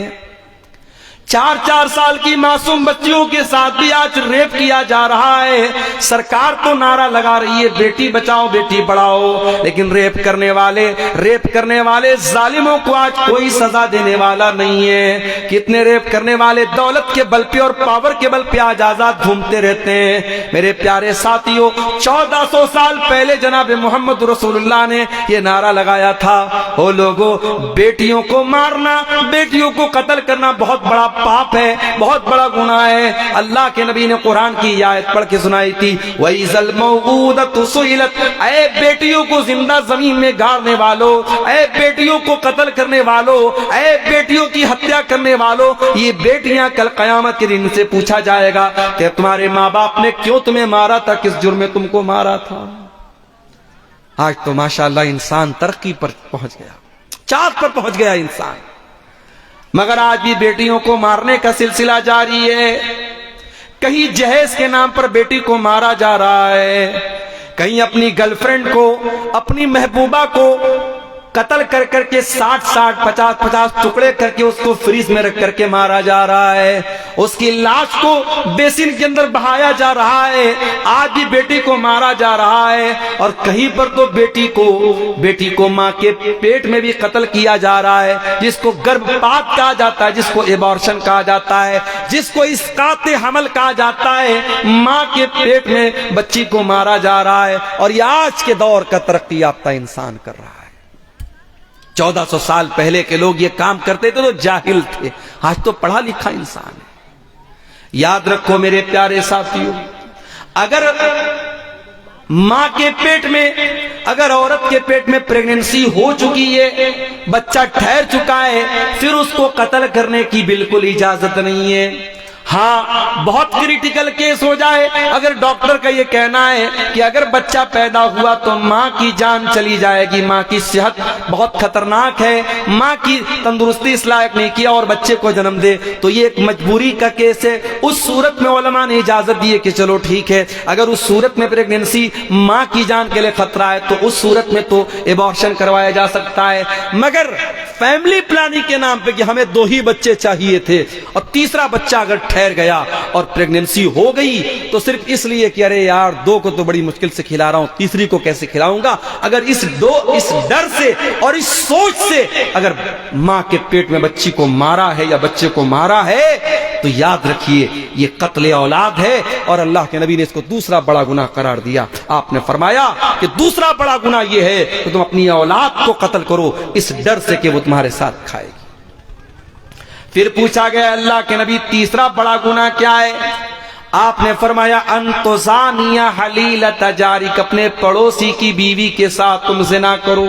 4 سال کی معصوم بچیوں کے ساتھ بھی آج ریپ کیا جا رہا ہے۔ سرکار تو نعرہ لگا رہی ہے بیٹی بچاؤ بیٹی پڑھاؤ، لیکن ریپ کرنے والے ظالموں کو آج کوئی سزا دینے والا نہیں ہے۔ کتنے ریپ کرنے والے دولت کے بل پہ اور پاور کے بل پہ آج آزاد گھومتے رہتے ہیں۔ میرے پیارے ساتھیوں، 1400 سال پہلے جناب محمد رسول اللہ نے یہ نعرہ لگایا تھا، او لوگو بیٹیوں کو مارنا، بیٹیوں کو قتل کرنا بہت بڑا پاپ ہے، بہت بڑا گناہ ہے۔ اللہ کے نبی نے قرآن کی یہ آیت پڑھ کے سنائی تھی وَإِذَا الْمَوْءُودَةُ سُئِلَتْ، اے بیٹیوں کو زندہ زمین میں گاڑنے والو، اے بیٹیوں کو قتل کرنے والو، اے بیٹیوں کی ہتیا کرنے والو، یہ بیٹیاں کل قیامت کے دن سے پوچھا جائے گا کہ تمہارے ماں باپ نے کیوں تمہیں مارا تھا، کس جرم میں تم کو مارا تھا۔ آج تو ماشاءاللہ انسان ترقی پر پہنچ گیا، چاند پر پہنچ گیا انسان، مگر آج بھی بیٹیوں کو مارنے کا سلسلہ جاری ہے۔ کہیں جہیز کے نام پر بیٹی کو مارا جا رہا ہے، کہیں اپنی گرل فرینڈ کو، اپنی محبوبہ کو قتل کر کر کے 60 50 ٹکڑے کر کے اس کو فریز میں رکھ کر کے مارا جا رہا ہے، اس کی لاش کو بیسن کے اندر بہایا جا رہا ہے۔ آج بھی بیٹی کو مارا جا رہا ہے، اور کہیں پر تو بیٹی کو ماں کے پیٹ میں بھی قتل کیا جا رہا ہے، جس کو گربھپات کہا جاتا ہے، جس کو ایبارشن کہا جاتا ہے، جس کو اسقاط حمل کہا جاتا ہے۔ ماں کے پیٹ میں بچی کو مارا جا رہا ہے، اور یہ آج کے دور کا ترقی یافتہ انسان کر رہا ہے۔ 1400 سال پہلے کے لوگ یہ کام کرتے تھے تو جاہل تھے، آج تو پڑھا لکھا انسان ہے۔ یاد رکھو میرے پیارے ساتھیوں، اگر ماں کے پیٹ میں، اگر عورت کے پیٹ میں پریگننسی ہو چکی ہے، بچہ ٹھہر چکا ہے، پھر اس کو قتل کرنے کی بالکل اجازت نہیں ہے۔ ہاں بہت کریٹیکل کیس ہو جائے، اگر ڈاکٹر کا یہ کہنا ہے کہ اگر بچہ پیدا ہوا تو ماں کی جان چلی جائے گی، ماں کی صحت بہت خطرناک ہے، ماں کی تندرستی اس لائق نہیں کیا اور بچے کو جنم دے، تو یہ ایک مجبوری کا کیس ہے۔ اس صورت میں علماء نے اجازت دی ہے کہ چلو ٹھیک ہے، اگر اس صورت میں پریگننسی ماں کی جان کے لیے خطرہ ہے تو اس صورت میں تو ایبارشن کروایا جا سکتا ہے۔ مگر فیملی پلاننگ کے نام پہ کہ ہمیں 2 ہی بچے چاہیے تھے، اور تیسرا بچہ اگر ٹھہر گیا اور پریگننسی ہو گئی تو صرف اس لیے کہ ارے یار 2 کو تو بڑی مشکل سے کھلا رہا ہوں، تیسری کو کیسے کھلاؤں گا، اگر اس ڈر سے اور اس سوچ سے اگر ماں کے پیٹ میں بچی کو مارا ہے یا بچے کو مارا ہے تو یاد رکھیے یہ قتل اولاد ہے، اور اللہ کے نبی نے اس کو دوسرا بڑا گناہ قرار دیا۔ آپ نے فرمایا کہ دوسرا بڑا گناہ یہ ہے کہ تم اپنی اولاد کو قتل کرو اس ڈر سے کہ وہ تمہارے ساتھ کھائے گی۔ پھر پوچھا گیا اللہ کے نبی تیسرا بڑا گناہ کیا ہے؟ آپ نے فرمایا ان تزانی حلیلۃ جارک، اپنے پڑوسی کی بیوی کے ساتھ تم زنا کرو۔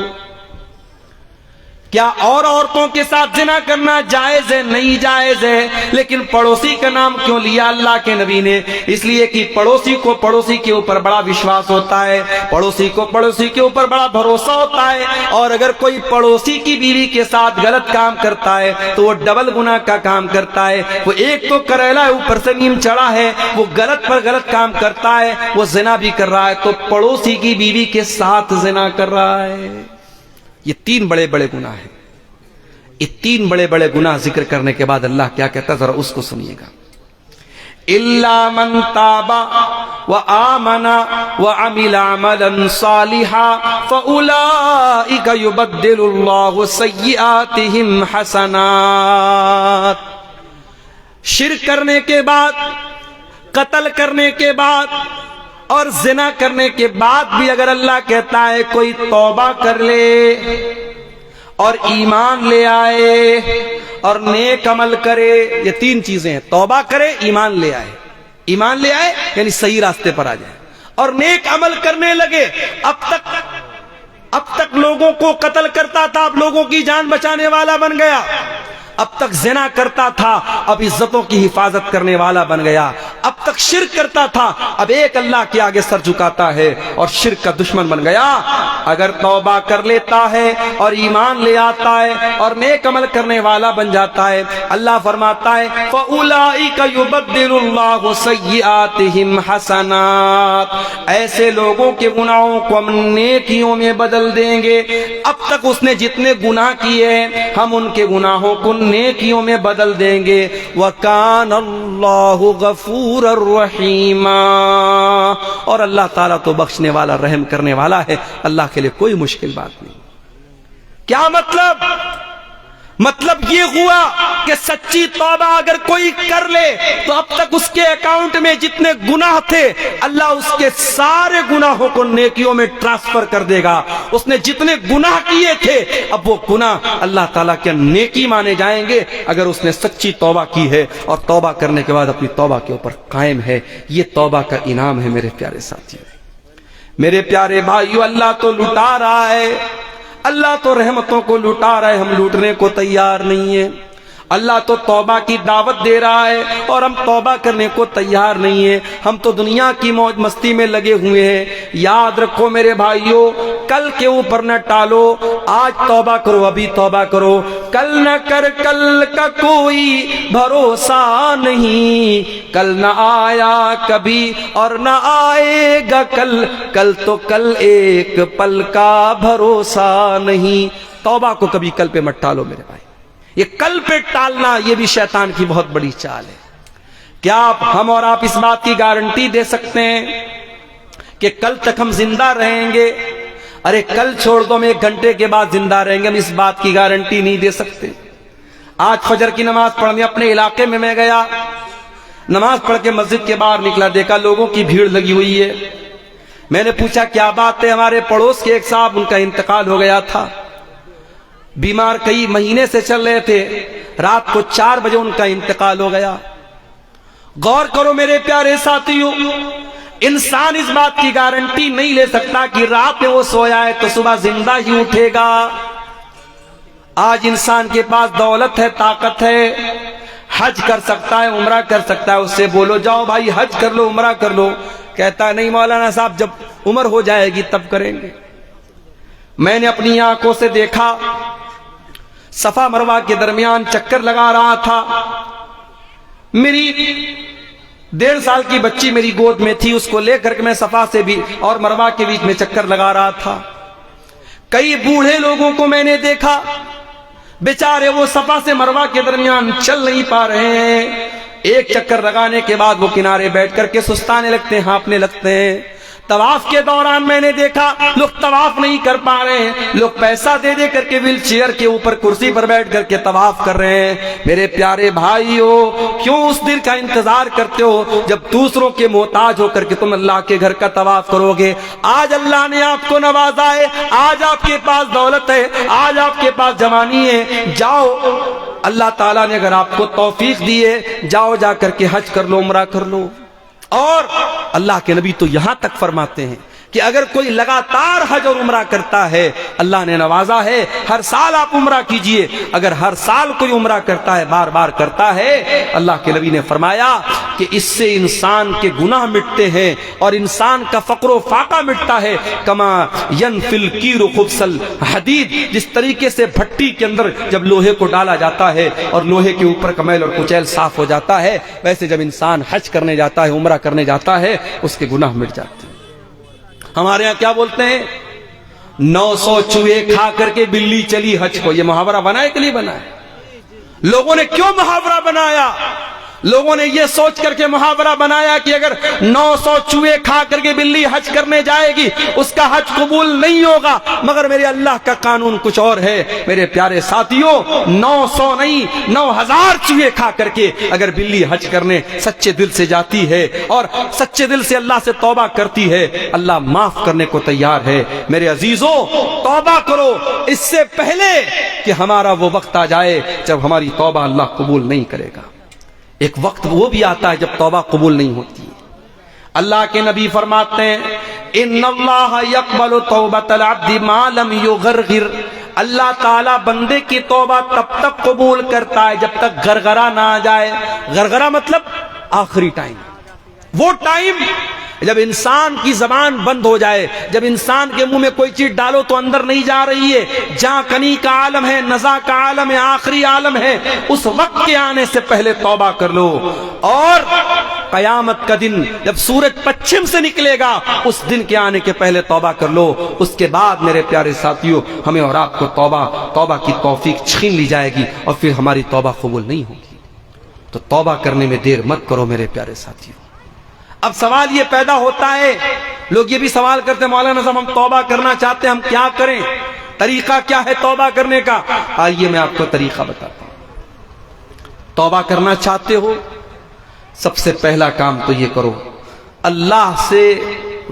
کیا اور عورتوں کے ساتھ زنا کرنا جائز ہے؟ نہیں جائز ہے، لیکن پڑوسی کا نام کیوں لیا اللہ کے نبی نے؟ اس لیے کہ پڑوسی کو پڑوسی کے اوپر بڑا وشواس ہوتا ہے، پڑوسی کو پڑوسی کے اوپر بڑا بھروسہ ہوتا ہے، اور اگر کوئی پڑوسی کی بیوی کے ساتھ غلط کام کرتا ہے تو وہ ڈبل گناہ کا کام کرتا ہے۔ وہ ایک تو کریلا ہے، اوپر سے نیم چڑھا ہے، وہ غلط پر غلط کام کرتا ہے، وہ زنا بھی کر رہا ہے، تو پڑوسی کی بیوی کے ساتھ زنا کر رہا ہے۔ یہ تین بڑے بڑے گناہ ہیں۔ یہ تین بڑے بڑے گناہ ذکر کرنے کے بعد اللہ کیا کہتا ہے ذرا اس کو سنیے گا۔ الا من تاب وآمن وعمل عملا صالحا فاولئک یبدل اللہ سیئاتہم حسنات۔ شرک کرنے کے بعد، قتل کرنے کے بعد اور زنا کرنے کے بعد بھی اگر اللہ کہتا ہے کوئی توبہ کر لے اور ایمان لے آئے اور نیک عمل کرے، یہ تین چیزیں ہیں، توبہ کرے، ایمان لے آئے، ایمان لے آئے یعنی صحیح راستے پر آ جائے، اور نیک عمل کرنے لگے۔ اب تک لوگوں کو قتل کرتا تھا، اب لوگوں کی جان بچانے والا بن گیا۔ اب تک زنا کرتا تھا، اب عزتوں کی حفاظت کرنے والا بن گیا۔ اب تک شرک کرتا تھا، اب ایک اللہ کے آگے سر جھکاتا ہے اور شرک کا دشمن بن گیا۔ اگر توبہ کر لیتا ہے اور ایمان لے آتا ہے اور نیک عمل کرنے والا بن جاتا ہے، اللہ فرماتا ہے فَأُولَئِكَ يُبَدِّلُ اللَّهُ سَيِّئَاتِهِمْ حَسَنَاتٍ، ایسے لوگوں کے گناہوں کو ہم نیکیوں میں بدل دیں گے۔ اب تک اس نے جتنے گناہ کیے ہیں ہم ان کے گناہوں کو نیکیوں میں بدل دیں گے۔ وَكَانَ اللَّهُ غَفُورًا رَحِيمًا، اور اللہ تعالیٰ تو بخشنے والا، رحم کرنے والا ہے، اللہ کے لیے کوئی مشکل بات نہیں۔ کیا مطلب یہ ہوا کہ سچی توبہ اگر کوئی کر لے تو اب تک اس کے اکاؤنٹ میں جتنے گناہ تھے اللہ اس کے سارے گناہوں کو نیکیوں میں ٹرانسفر کر دے گا۔ اس نے جتنے گناہ کیے تھے اب وہ گناہ اللہ تعالیٰ کے نیکی مانے جائیں گے اگر اس نے سچی توبہ کی ہے اور توبہ کرنے کے بعد اپنی توبہ کے اوپر قائم ہے۔ یہ توبہ کا انعام ہے میرے پیارے ساتھیوں، میرے پیارے بھائیو۔ اللہ تو لٹا رہا ہے، اللہ تو رحمتوں کو لٹا رہا ہے، ہم لوٹنے کو تیار نہیں ہیں۔ اللہ تو توبہ کی دعوت دے رہا ہے اور ہم توبہ کرنے کو تیار نہیں ہیں، ہم تو دنیا کی موج مستی میں لگے ہوئے ہیں۔ یاد رکھو میرے بھائیو، کل کے اوپر نہ ٹالو، آج توبہ کرو، ابھی توبہ کرو۔ کل نہ کر، کل کا کوئی بھروسہ نہیں، کل نہ آیا کبھی اور نہ آئے گا کل، کل تو کل ایک پل کا بھروسہ نہیں۔ توبہ کو کبھی کل پہ مت ٹالو میرے بھائی، یہ کل پہ ٹالنا یہ بھی شیطان کی بہت بڑی چال ہے۔ کیا ہم اور آپ اس بات کی گارنٹی دے سکتے ہیں کہ کل تک ہم زندہ رہیں گے؟ ارے کل چھوڑ دو، ہم 1 گھنٹے کے بعد زندہ رہیں گے، ہم اس بات کی گارنٹی نہیں دے سکتے۔ آج فجر کی نماز پڑھنے اپنے علاقے میں گیا، نماز پڑھ کے مسجد کے باہر نکلا، دیکھا لوگوں کی بھیڑ لگی ہوئی ہے۔ میں نے پوچھا کیا بات ہے؟ ہمارے پڑوس کے ایک صاحب، ان کا انتقال ہو گیا تھا، بیمار کئی مہینے سے چل رہے تھے، رات کو 4 بجے ان کا انتقال ہو گیا۔ غور کرو میرے پیارے ساتھیوں، انسان اس بات کی گارنٹی نہیں لے سکتا کہ رات میں وہ سویا ہے تو صبح زندہ ہی اٹھے گا۔ آج انسان کے پاس دولت ہے، طاقت ہے، حج کر سکتا ہے، عمرہ کر سکتا ہے، اس سے بولو جاؤ بھائی حج کر لو، عمرہ کر لو، کہتا ہے نہیں مولانا صاحب جب عمر ہو جائے گی تب کریں گے۔ میں نے اپنی آنکھوں سے دیکھا، صفا مروہ کے درمیان چکر لگا رہا تھا، میری 1.5 سال کی بچی میری گود میں تھی، اس کو لے کر کے میں صفا سے بھی اور مروہ کے بیچ میں چکر لگا رہا تھا۔ کئی بوڑھے لوگوں کو میں نے دیکھا، بیچارے وہ صفا سے مروہ کے درمیان چل نہیں پا رہے ہیں، ایک چکر لگانے کے بعد وہ کنارے بیٹھ کر کے سستانے لگتے ہیں، ہانپنے لگتے ہیں۔ طواف کے دوران میں نے دیکھا لوگ طواف نہیں کر پا رہے ہیں، لوگ پیسہ دے دے کر کے ویل چیئر کے اوپر کرسی پر بیٹھ کر کے طواف کر رہے ہیں۔ میرے پیارے بھائیو، کیوں اس دن کا انتظار کرتے ہو جب دوسروں کے محتاج ہو کر کے تم اللہ کے گھر کا طواف کرو گے؟ آج اللہ نے آپ کو نوازا ہے، آج آپ کے پاس دولت ہے، آج آپ کے پاس جوانی ہے، جاؤ، اللہ تعالیٰ نے اگر آپ کو توفیق دی ہے، جاؤ جا کر کے حج کر لو، عمرہ کر لو۔ اور اللہ کے نبی تو یہاں تک فرماتے ہیں کہ اگر کوئی لگاتار حج اور عمرہ کرتا ہے، اللہ نے نوازا ہے، ہر سال آپ عمرہ کیجئے، اگر ہر سال کوئی عمرہ کرتا ہے، بار بار کرتا ہے، اللہ کے نبی نے فرمایا کہ اس سے انسان کے گناہ مٹتے ہیں اور انسان کا فقر و فاقہ مٹتا ہے، کما ینفی الکیر خبث الحدید، جس طریقے سے بھٹی کے اندر جب لوہے کو ڈالا جاتا ہے اور لوہے کے اوپر کمیل اور کچیل صاف ہو جاتا ہے، ویسے جب انسان حج کرنے جاتا ہے، عمرہ کرنے جاتا ہے، اس کے گناہ مٹ جاتے ہیں۔ ہمارے ہاں کیا بولتے ہیں؟ 900 چوہے کھا کر کے بلی چلی حج کو، یہ محاورہ بنا ہے کہ نہیں بنا ہے؟ لوگوں نے کیوں محاورہ بنایا؟ لوگوں نے یہ سوچ کر کے محاورہ بنایا کہ اگر 900 چوہے کھا کر کے بلی حج کرنے جائے گی اس کا حج قبول نہیں ہوگا، مگر میرے اللہ کا قانون کچھ اور ہے۔ میرے پیارے ساتھیوں، 900 نہیں 9000 چوہے کھا کر کے اگر بلی حج کرنے سچے دل سے جاتی ہے اور سچے دل سے اللہ سے توبہ کرتی ہے، اللہ معاف کرنے کو تیار ہے۔ میرے عزیزوں، توبہ کرو اس سے پہلے کہ ہمارا وہ وقت آ جائے جب ہماری توبہ اللہ قبول نہیں کرے گا۔ ایک وقت وہ بھی آتا ہے جب توبہ قبول نہیں ہوتی۔ اللہ کے نبی فرماتے ہیں ان اللہ یقبل توبۃ العبد ما لم یغرغر، اللہ تعالی بندے کی توبہ تب تک قبول کرتا ہے جب تک گرگرا نہ آ جائے۔ گرگرا مطلب آخری ٹائم، وہ ٹائم جب انسان کی زبان بند ہو جائے، جب انسان کے منہ میں کوئی چیز ڈالو تو اندر نہیں جا رہی ہے، جہاں کنی کا عالم ہے، نزا کا عالم ہے، آخری عالم ہے، اس وقت کے آنے سے پہلے توبہ کر لو۔ اور قیامت کا دن جب سورج پچھم سے نکلے گا، اس دن کے آنے کے پہلے توبہ کر لو۔ اس کے بعد میرے پیارے ساتھیوں، ہمیں اور آپ کو توبہ کی توفیق چھین لی جائے گی اور پھر ہماری توبہ قبول نہیں ہوگی۔ تو توبہ کرنے میں دیر مت کرو میرے پیارے ساتھیوں۔ اب سوال یہ پیدا ہوتا ہے، لوگ یہ بھی سوال کرتے ہیں مولانا صاحب ہم توبہ کرنا چاہتے ہیں، ہم کیا کریں؟ طریقہ کیا ہے توبہ کرنے کا؟ آئیے میں آپ کو طریقہ بتاتا ہوں۔ توبہ کرنا چاہتے ہو، سب سے پہلا کام تو یہ کرو، اللہ سے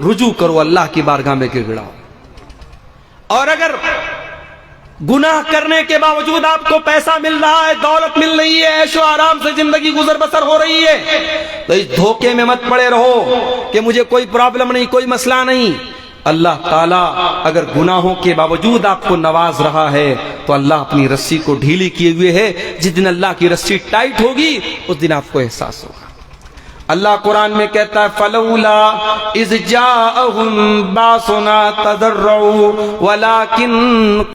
رجوع کرو، اللہ کی بارگاہ میں گر گڑاؤ۔ اور اگر گناہ کرنے کے باوجود آپ کو پیسہ مل رہا ہے، دولت مل رہی ہے، عیش و آرام سے زندگی گزر بسر ہو رہی ہے، تو اس دھوکے میں مت پڑے رہو کہ مجھے کوئی پرابلم نہیں، کوئی مسئلہ نہیں۔ اللہ تعالیٰ اگر گناہوں کے باوجود آپ کو نواز رہا ہے تو اللہ اپنی رسی کو ڈھیلی کیے ہوئے ہے، جس دن اللہ کی رسی ٹائٹ ہوگی اس دن آپ کو احساس ہوگا۔ اللہ قرآن میں کہتا ہے فَلَوْلَا إِذْ جَاءَهُمْ بَأْسُنَا تَضَرَّعُوا وَلَكِنْ